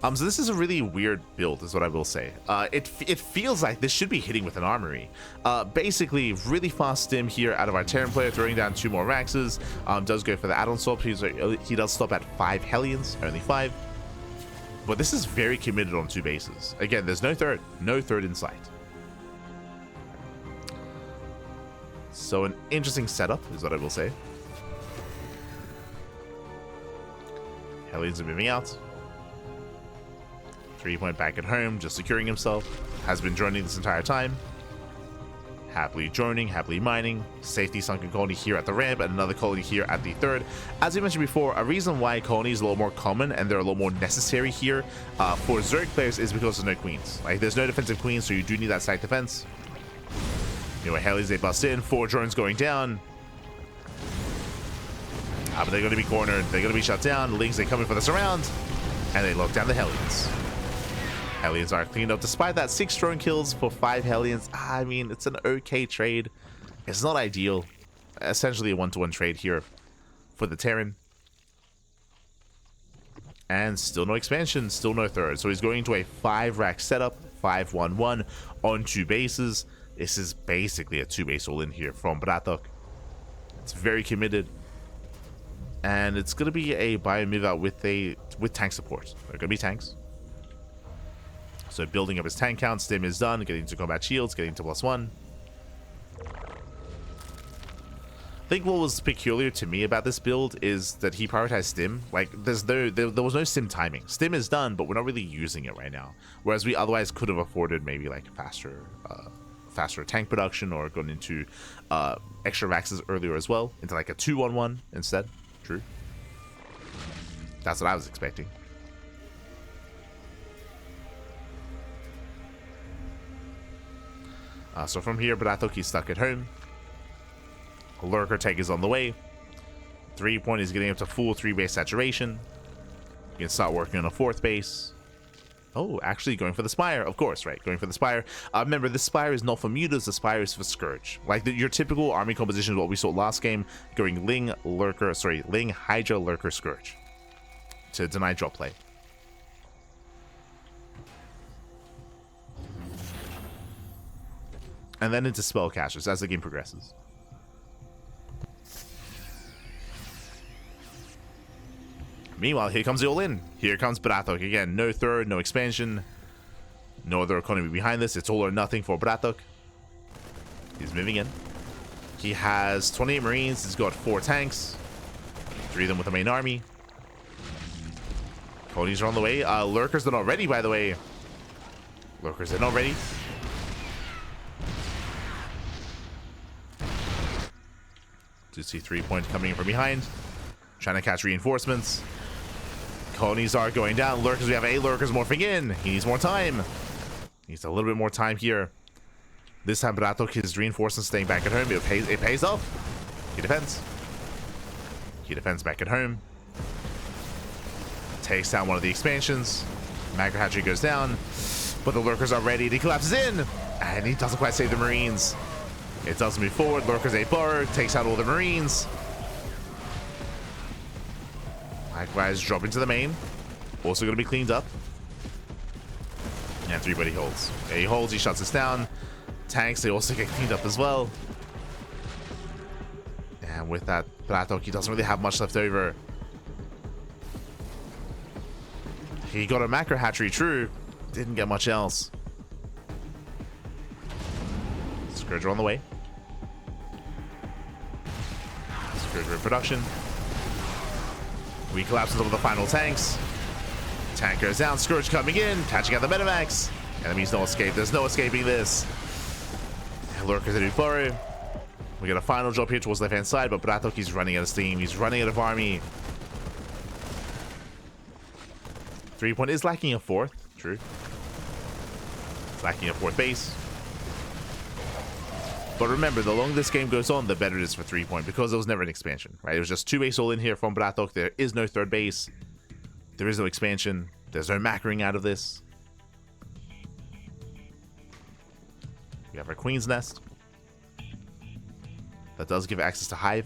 S1: So this is a really weird build, is what I will say. It feels like this should be hitting with an armory. Basically, really fast Stim here out of our Terran player, throwing down 2 more Raxes. Does go for the add-on swap. He does stop at 5 Hellions, only 5. But this is very committed on 2 bases. Again, there's no third in sight. So an interesting setup, is what I will say. Hellions are moving out. 3-point back at home, just securing himself. Has been droning this entire time. Happily droning, happily mining. Safety sunken colony here at the ramp, and another colony here at the 3rd. As we mentioned before, a reason why colonies are a lot more common and they're a lot more necessary here for Zerg players is because there's no queens. Like, there's no defensive queens, so you do need that stack defense. You know, Hellies, they bust in. 4 drones going down. But they're going to be cornered. They're going to be shut down. Lings, they come in for the surround. And they lock down the Hellions. Hellions are cleaned up. Despite that, 6 drone kills for 5 Hellions. I mean, it's an okay trade. It's not ideal. Essentially a 1-to-1 trade here for the Terran. And still no expansion. Still no 3rd. So he's going to a 5-rack setup. 5-1-1 on 2 bases. This is basically a 2-base all-in here from BratOK. It's very committed. And it's going to be a bio move out with tank support. There are going to be tanks. So building up his tank count. Stim is done. Getting to combat shields. Getting to +1. I think what was peculiar to me about this build is that he prioritized Stim. Like, there was no Stim timing. Stim is done, but we're not really using it right now. Whereas we otherwise could have afforded maybe like faster tank production or gone into extra Raxes earlier as well. Into like a 2-1-1 instead. True. That's what I was expecting. So from here, BratOK is stuck at home. Lurker tag is on the way. 3-point is getting up to full 3-base saturation. You can start working on a 4th base. Oh, actually going for the Spire, of course, right? Going for the Spire. Remember, the Spire is not for mutas, the Spire is for Scourge. Like your typical army composition is what we saw last game, going Ling, Hydra, Lurker, Scourge to deny drop play. And then into Spellcasters as the game progresses. Meanwhile, here comes the all-in. Here comes BratOK again. No third, no expansion. No other economy behind this. It's all or nothing for BratOK. He's moving in. He has 28 Marines. He's got 4 tanks. 3 of them with the main army. Colonies are on the way. Lurkers are not ready, by the way. Lurkers are not ready. Do see 3-point coming in from behind. Trying to catch reinforcements. Colonies are going down. Lurkers, we have 8 Lurkers morphing in. He needs more time. He needs a little bit more time here. This time BratOK is reinforcing, staying back at home. It pays off. He defends. He defends back at home. Takes down one of the expansions. Macro Hatchery goes down. But the Lurkers are ready. He collapses in. And he doesn't quite save the Marines. It does move forward. Lurkers 8 bar. Takes out all the Marines. Likewise, dropping to the main. Also going to be cleaned up. And 3-body holds. Yeah, he holds, he shuts us down. Tanks, they also get cleaned up as well. And with that, BratOK, he doesn't really have much left over. He got a macro hatchery, true. Didn't get much else. Scourger on the way. Scourger in production. We collapse into the final tanks. Tank goes down. Scourge coming in, catching out the Metamax. Enemies no escape. There's no escaping this. Lurkers to do burrow. We get a final drop here towards the left-hand side, but BratOK, he's running out of steam. He's running out of army. 3-point is lacking a 4th. True. It's lacking a 4th base. But remember, the longer this game goes on, the better it is for 3-point, because there was never an expansion, right? It was just 2 base all in here from BratOK. There is no 3rd base. There is no expansion. There's no macroing out of this. We have our Queen's Nest. That does give access to Hive.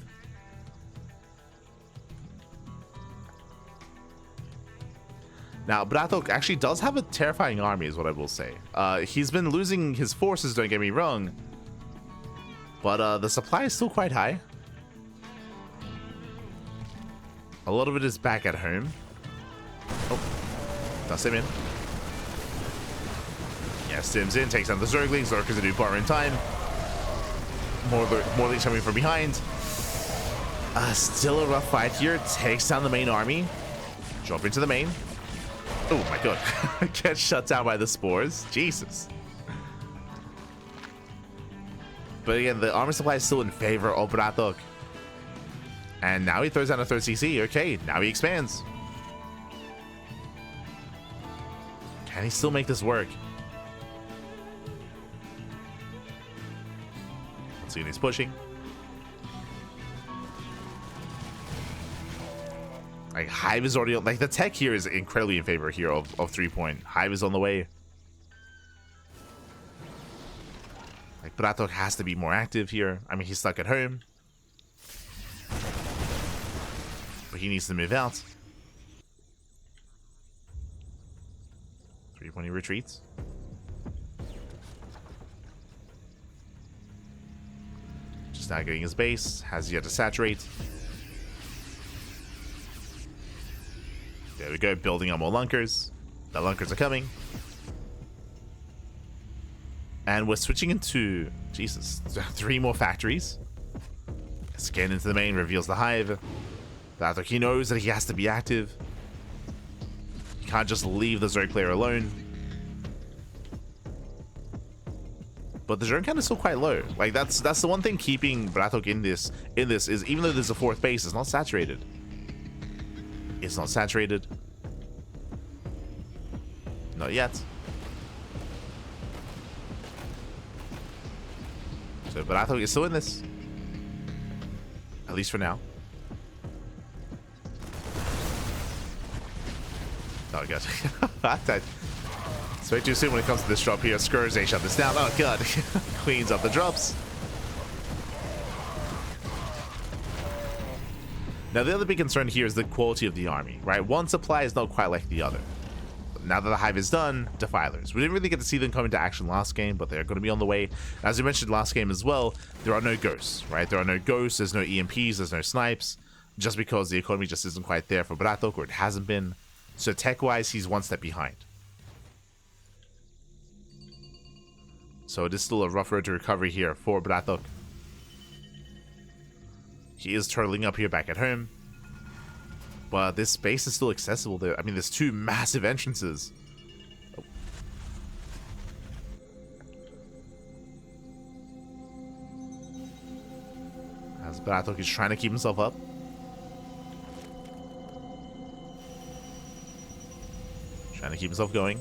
S1: Now, BratOK actually does have a terrifying army, is what I will say. He's been losing his forces, don't get me wrong. But the supply is still quite high. A lot of it is back at home. Oh, that's him in. Yeah, Stims in, takes down the Zerglings. Lurkers to do bar in time. More leads coming from behind. Still a rough fight here. Takes down the main army. Jump into the main. Oh my god. Gets shut down by the spores. Jesus. But again, the armor supply is still in favor of BratOK. And now he throws down a 3rd CC. Okay, now he expands. Can he still make this work? Let's see, he's pushing. Like, Hive is already... Like, the tech here is incredibly in favor here of 3-point. Hive is on the way. Like, BratOK has to be more active here. I mean, he's stuck at home. But he needs to move out. 3-point, he retreats. Just now getting his base. Has yet to saturate. There we go, building up more Lunkers. The Lunkers are coming. And we're switching into, Jesus, 3 more factories. Scan into the main, reveals the Hive. BratOK, he knows that he has to be active. He can't just leave the Zerg player alone. But the Zerg count is still quite low. Like, that's the one thing keeping BratOK in this is, even though there's a 4th base, it's not saturated. It's not saturated. Not yet. So BratOK is still in this. At least for now. Oh, God. It's way too soon when it comes to this drop here. Scourge, they shut this down. Oh, God. Cleans up the drops. Now, the other big concern here is the quality of the army, right? One supply is not quite like the other. Now that the hive is done, Defilers. We didn't really get to see them come into action last game, but they're going to be on the way. As we mentioned last game as well, there are no ghosts, right? There are no ghosts, there's no EMPs, there's no snipes, just because the economy just isn't quite there for BratOK, or it hasn't been. So tech-wise, he's one step behind. So it is still a rough road to recovery here for BratOK. He is turtling up here back at home. But this space is still accessible there. I mean, there's two massive entrances. Oh. As BratOK is trying to keep himself up. Trying to keep himself going.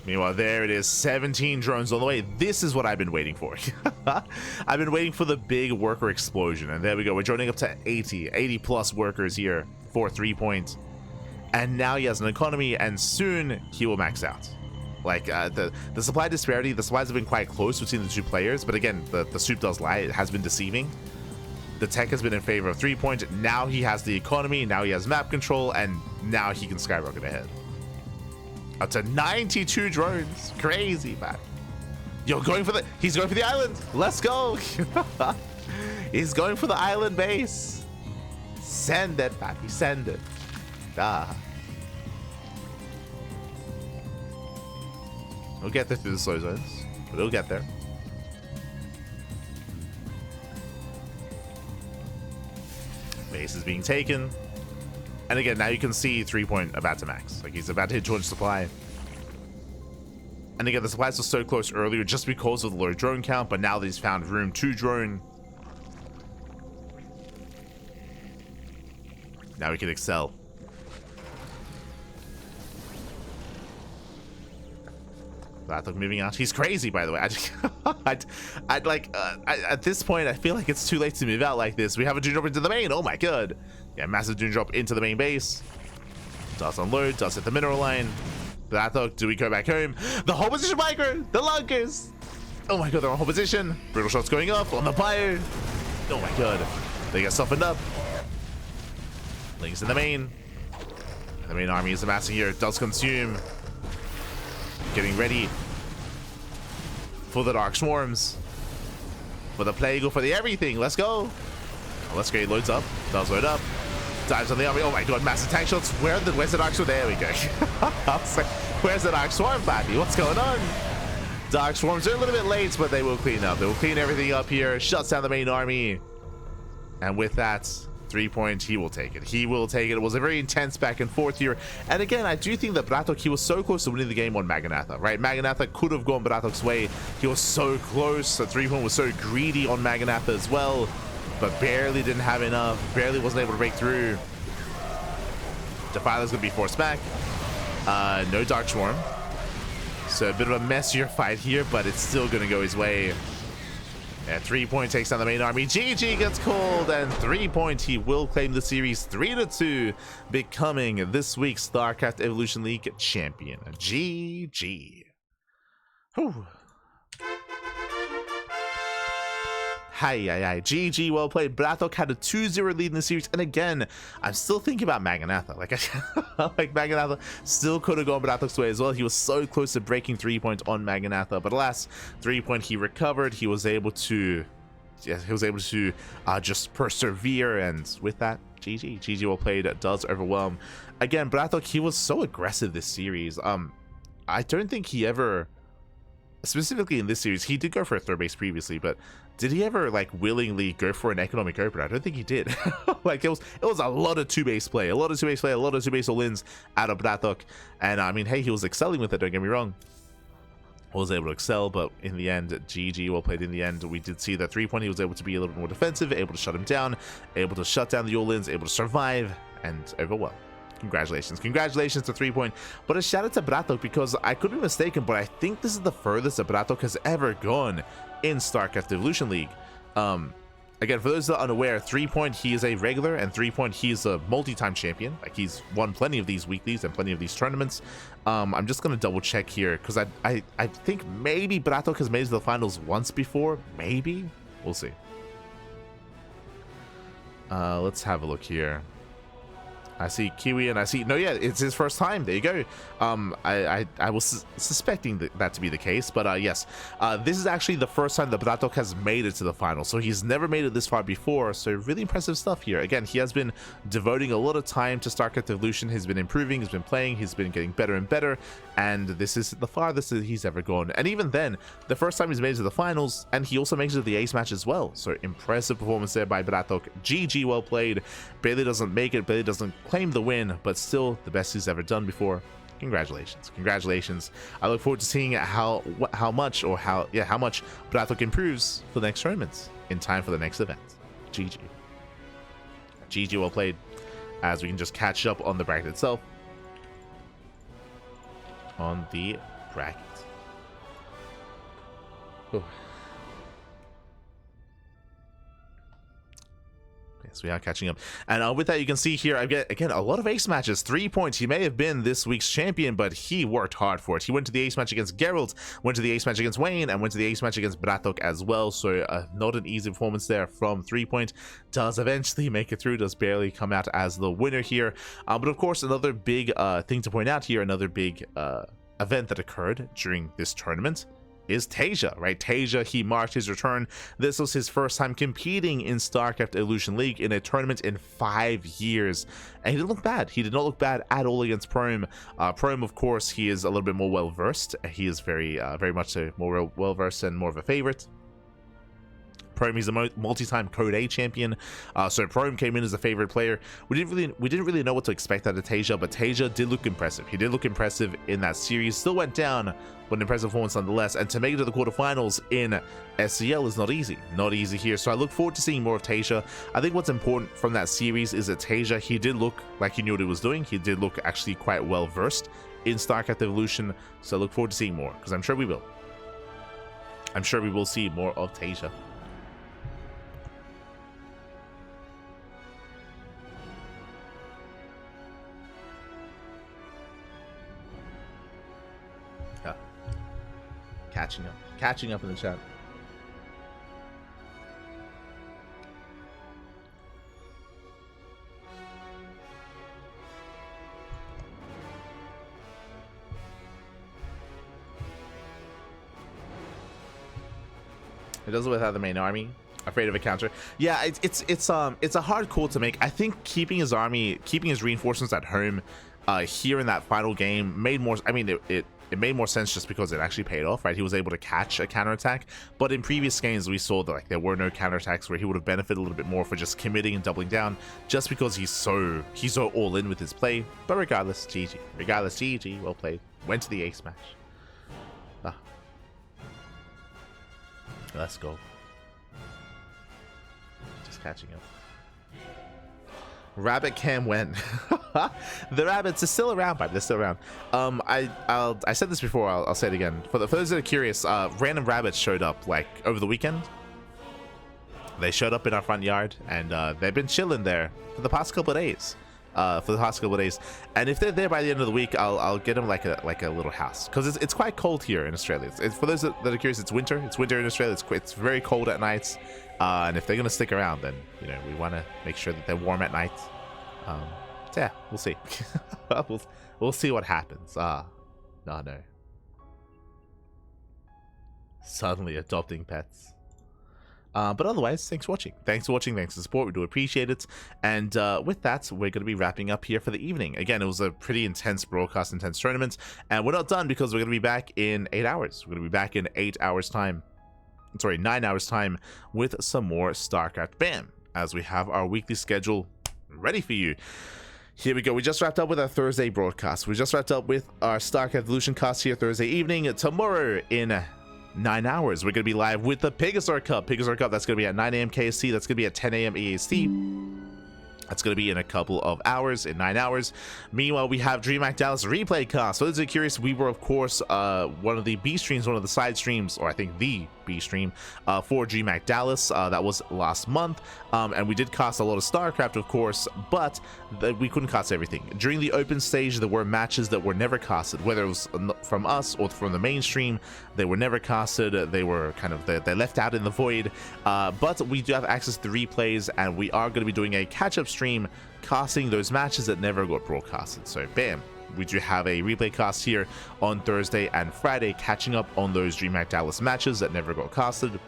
S1: Meanwhile, there it is, 17 drones on the way. This is what I've been waiting for. I've been waiting for the big worker explosion. And there we go. We're joining up to 80 plus workers here for 3-point. And now he has an economy, and soon he will max out. Like, the supply disparity, the supplies have been quite close between the two players. But again, the soup does lie. It has been deceiving. The tech has been in favor of 3-point. Now he has the economy. Now he has map control. And now he can skyrocket ahead. Up to 92 drones. Crazy, man. Yo, he's going for the island. Let's go. He's going for the island base. Send it, papi. Send it. Ah. We'll get there through the slow zones, but we'll get there. Base is being taken. And again, now you can see 3-point about to max. Like, he's about to hit 200 supply. And again, the supplies were so close earlier just because of the low drone count, but now that he's found room to drone, now we can excel. BratOK moving out. He's crazy, by the way. At this point, I feel like it's too late to move out like this. We have a dune drop into the main. Oh my god. Yeah, massive dune drop into the main base. Does unload, does hit the mineral line. BratOK, do we go back home? The whole position micro, the lunkers. Oh my god, they're on whole position. Brutal shots going up on the bio. Oh my god. They get softened up. Links in the main. The main army is amassing here. It does consume. Getting ready for the Dark Swarms. For the Plague or for the everything. Let's go. Let's go. He loads up. Does load up. Dives on the army. Oh my god, massive tank shots. Where's the Dark Swarm? There we go. I was like, where's the Dark Swarm, Fatty? What's going on? Dark Swarms are a little bit late, but they will clean up. They will clean everything up here. Shuts down the main army. And with that, 3-point, he will take it. He will take it. It was a very intense back and forth here. And again, I do think that BratOK, he was so close to winning the game on Maganatha, right? Maganatha could have gone BratOK's way. He was so close. The 3-point was so greedy on Maganatha as well, but barely didn't have enough. Barely wasn't able to break through. Defiler's going to be forced back. No Dark Swarm. So a bit of a messier fight here, but it's still going to go his way. Yeah, 3-point takes down the main army. GG gets called, and 3-point, he will claim the series 3-2, becoming this week's StarCraft Evolution League champion. GG. Whew. Hi. GG, well played. BratOK had a 2-0 lead in the series, and again, I'm still thinking about Maganatha. Like Maganatha still could have gone BratOK's way as well. He was so close to breaking 3-point on Maganatha, but alas, 3-point, he recovered. He was able to, just persevere, and with that, GG, well played. Does overwhelm. Again, BratOK, he was so aggressive this series. I don't think he ever, specifically in this series, he did go for a third base previously, but did he ever like willingly go for an economic opener? I don't think he did. Like it was a lot of two-base play, a lot of two-base all-ins out of BratOK, and I mean, hey, he was excelling with it, don't get me wrong. Was able to excel, but in the end, GG, well played. In the end, we did see that 3-point, he was able to be a little bit more defensive, able to shut him down, able to shut down the all-ins, able to survive and overwhelm. Congratulations to 3-point. But a shout out to BratOK, because I could be mistaken, but I think this is the furthest that BratOK has ever gone in StarCraft Evolution League. again, for those that are unaware, threepoint, he is a regular, and threepoint, he's a multi-time champion. Like, he's won plenty of these weeklies and plenty of these tournaments. I'm just going to double check here, because I think maybe BratOK has made it to the finals once before. Maybe? We'll see. Let's have a look here. I see Kiwi and I see, no, yeah, it's his first time. There you go. I was suspecting that to be the case, but yes, this is actually the first time that BratOK has made it to the final. So he's never made it this far before. So really impressive stuff here. Again, he has been devoting a lot of time to StarCraft Evolution. He's been improving, he's been playing, he's been getting better and better. And this is the farthest that he's ever gone. And even then, the first time he's made it to the finals, and he also makes it to the ace match as well. So impressive performance there by BratOK. GG, well played. Barely doesn't make it, barely doesn't claim the win, but still the best he's ever done before. Congratulations, congratulations. I look forward to seeing how much BratOK improves for the next tournaments in time for the next event. GG. GG, well played. As we can just catch up on the bracket itself. On the bracket. Oh. Yes, we are catching up. And with that, you can see here, again, a lot of ace matches. 3 points. He may have been this week's champion, but he worked hard for it. He went to the ace match against Geralt, went to the ace match against Wayne, and went to the ace match against BratOK as well. So not an easy performance there from 3point. Does eventually make it through, does barely come out as the winner here. But of course, another big thing to point out here, another big event that occurred during this tournament is Tasia, right? Tasia, he marked his return. This was his first time competing in StarCraft Evolution League in a tournament in 5 years. And he didn't look bad. He did not look bad at all against Prome. Prome, of course, he is a little bit more well-versed. He is very much more well-versed and more of a favorite. Prome, he's a multi-time Code A champion, so Prome came in as a favorite player. We didn't really know what to expect out of Tasia, but Tasia did look impressive. He did look impressive in that series. Still went down, but an impressive performance nonetheless. And to make it to the quarterfinals in SCL is not easy here. So I look forward to seeing more of Tasia. I think what's important from that series is that Tasia, he did look like he knew what he was doing. He did look actually quite well versed in StarCraft Evolution. So I look forward to seeing more, because I'm sure we will. I'm sure we will see more of Tasia. Catching up in the chat. It does it without the main army. Afraid of a counter. Yeah, it's a hard call to make. I think keeping his army, keeping his reinforcements at home here in that final game made more. I mean, it made more sense just because it actually paid off, right? He was able to catch a counterattack, but in previous games we saw that like there were no counterattacks where he would have benefited a little bit more for just committing and doubling down, just because he's so all in with his play. But regardless, GG. Regardless, GG. Well played. Went to the ace match. Let's go. Just catching up. Rabbit Cam went. The rabbits are still around, but they're still around. I said this before, I'll say it again. For those that are curious, random rabbits showed up like over the weekend. They showed up in our front yard, and they've been chilling there for the past couple of days. And if they're there by the end of the week, I'll get them like a little house, because it's quite cold here in Australia. It's for those that are curious, it's winter. It's winter in Australia. It's very cold at nights. And if they're gonna stick around, then we want to make sure that they're warm at night. So yeah, we'll see. we'll see what happens. No. Suddenly adopting pets. But otherwise, thanks for watching. Thanks for the support. We do appreciate it. And with that, we're going to be wrapping up here for the evening. Again, it was a pretty intense broadcast, intense tournament. And we're not done, because we're going to be back in 8 hours. We're going to be back in 8 hours time. Sorry, 9 hours time with some more StarCraft BAM, as we have our weekly schedule ready for you. Here we go. We just wrapped up with our Thursday broadcast. We just wrapped up with our StarCraft Evolution cast here Thursday evening. Tomorrow in 9 hours, we're going to be live with the Pegasus Cup. That's going to be at 9 a.m. KST. That's going to be at 10 a.m. EST. That's going to be in a couple of hours, in 9 hours. Meanwhile, we have DreamHack Dallas replay cast. For those who are curious, we were, of course, one of the B streams, one of the side streams, or I think the B stream for DreamHack Dallas. That was last month. And we did cast a lot of StarCraft, of course, but we couldn't cast everything. During the open stage, there were matches that were never casted, whether it was from us or from the mainstream. They were never casted. They were kind of, they left out in the void. But we do have access to the replays, and we are going to be doing a catch-up stream casting those matches that never got broadcasted. So bam, we do have a replay cast here on Thursday and Friday, catching up on those DreamHack Dallas matches that never got casted.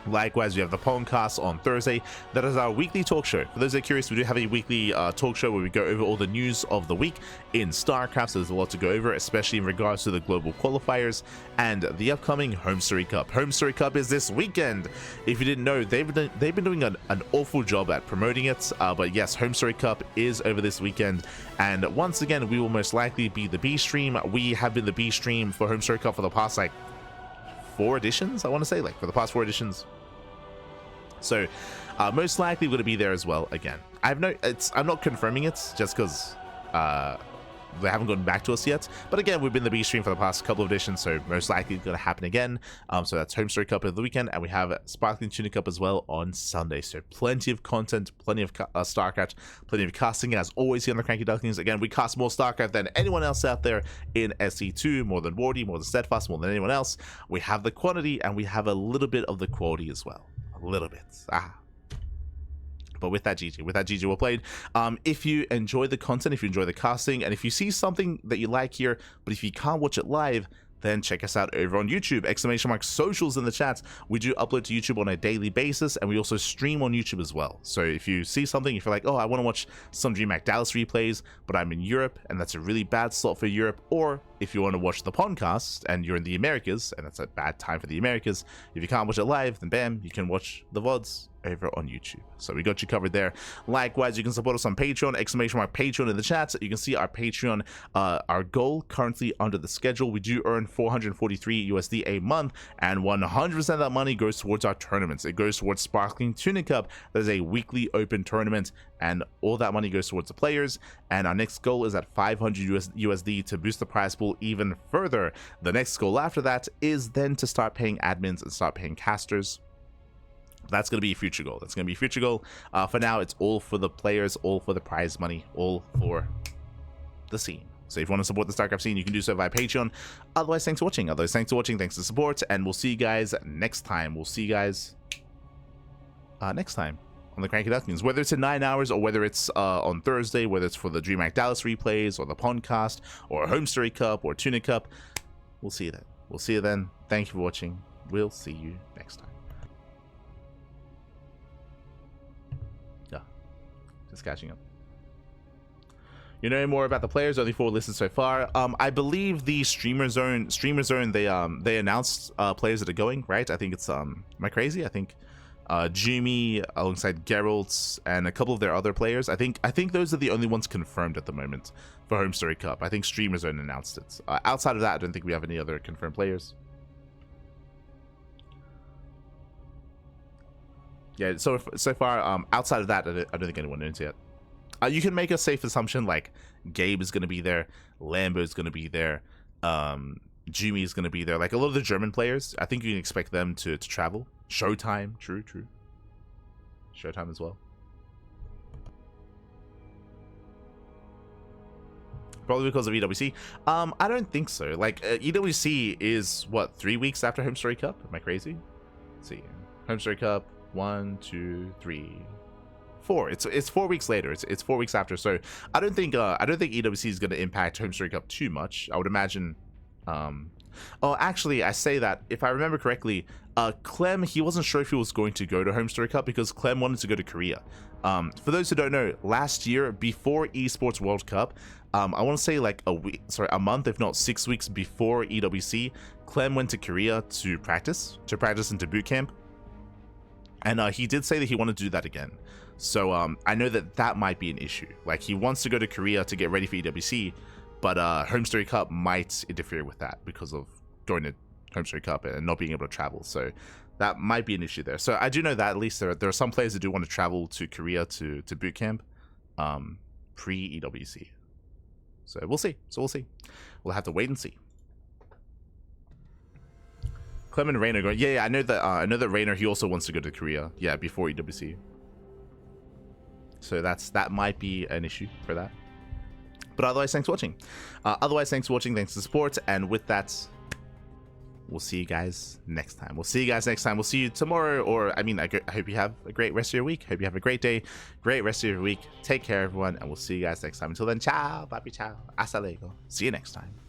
S1: Likewise, we have the podcast on Thursday. That is our weekly talk show. For those that are curious, we do have a weekly talk show where we go over all the news of the week in StarCraft. So there's a lot to go over, especially in regards to the global qualifiers and the upcoming Home Story Cup. Home Story Cup is this weekend. If you didn't know, they've been doing an awful job at promoting it. But yes, Home Story Cup is over this weekend. And once again, we will most likely be the B stream. We have been the B stream for Home Story Cup for the past, like, 4 editions, I want to say, like, for the past 4 editions. So most likely we're going to be there as well again. I'm not confirming it just because they haven't gotten back to us yet. But again, we've been the B stream for the past couple of editions, so most likely it's going to happen again. So that's Home Story Cup of the weekend, and we have Sparkling Tuna Cup as well on Sunday. So plenty of content, plenty of StarCraft, plenty of casting. As always here on the CranKy Ducklings, again, we cast more StarCraft than anyone else out there in SC2, more than Wardy, more than Steadfast, more than anyone else. We have the quantity, and we have a little bit of the quality as well. A little bit. But with that GG well played. If you enjoy the content, if you enjoy the casting, and if you see something that you like here, but if you can't watch it live, then check us out over on YouTube. ! Socials in the chat. We do upload to YouTube on a daily basis, and we also stream on YouTube as well. So if you see something, if you're like, oh, I want to watch some DreamHack Dallas replays, but I'm in Europe, and that's a really bad slot for Europe, or if you want to watch the podcast and you're in the Americas, and that's a bad time for the Americas, if you can't watch it live, then bam, you can watch the VODs over on YouTube. So we got you covered there. Likewise, you can support us on Patreon, ! Patreon in the chat. You can see our Patreon, our goal currently under the schedule. We do earn 443 USD a month, and 100% of that money goes towards our tournaments. It goes towards Sparkling Tuna Cup. That is a weekly open tournament, and all that money goes towards the players. And our next goal is at 500 USD to boost the prize pool even further. The next goal after that is then to start paying admins and start paying casters. That's going to be a future goal. That's going to be a future goal. For now, it's all for the players, all for the prize money, all for the scene. So if you want to support the StarCraft scene, you can do so via Patreon. Otherwise, thanks for watching. Thanks for the support, and we'll see you guys next time. We'll see you guys next time on the CranKy Ducklings. Whether it's in 9 hours, or whether it's on Thursday, whether it's for the DreamHack Dallas replays, or the podcast, or Home Story Cup, or Tuna Cup, we'll see you then. We'll see you then. Thank you for watching. We'll see you next time. Just catching up. You know more about the players, only 4 listed so far. I believe the streamer zone they announced players that are going, right? I think it's am I crazy? I think Jimmy alongside Geralt and a couple of their other players. I think those are the only ones confirmed at the moment for Home Story Cup. I think Streamer Zone announced it. Outside of that, I don't think we have any other confirmed players. Yeah, so far, outside of that, I don't think anyone knows yet. You can make a safe assumption like Gabe is going to be there, Lambo is going to be there, Jimmy is going to be there. Like a lot of the German players, I think you can expect them to travel. Showtime, true. Showtime as well. Probably because of EWC. I don't think so. Like EWC is what, 3 weeks after Home Story Cup? Am I crazy? Let's see, Home Story Cup. 1, 2, 3, 4. It's 4 weeks later. It's 4 weeks after. So I don't think EWC is going to impact Home Story Cup too much. I would imagine. Oh, actually, I say that if I remember correctly, Clem, he wasn't sure if he was going to go to Home Story Cup because Clem wanted to go to Korea. For those who don't know, last year before Esports World Cup, I want to say like a month, if not 6 weeks before EWC, Clem went to Korea to practice into boot camp. And he did say that he wanted to do that again. So I know that might be an issue. Like he wants to go to Korea to get ready for EWC, but Home Story Cup might interfere with that because of going to Home Story Cup and not being able to travel. So That might be an issue there. So I do know that at least there are some players that do want to travel to Korea to boot camp pre EWC. So we'll see. We'll have to wait and see. Clement Rayner going. Yeah, I know that Rayner, he also wants to go to Korea. Yeah, before EWC. So that might be an issue for that. But otherwise, thanks for watching. Thanks for the support. And with that, we'll see you guys next time. We'll see you tomorrow. Or, I mean, I hope you have a great rest of your week. Hope you have a great day, great rest of your week. Take care, everyone. And we'll see you guys next time. Until then, ciao. Bye, ciao. Hasta luego. See you next time.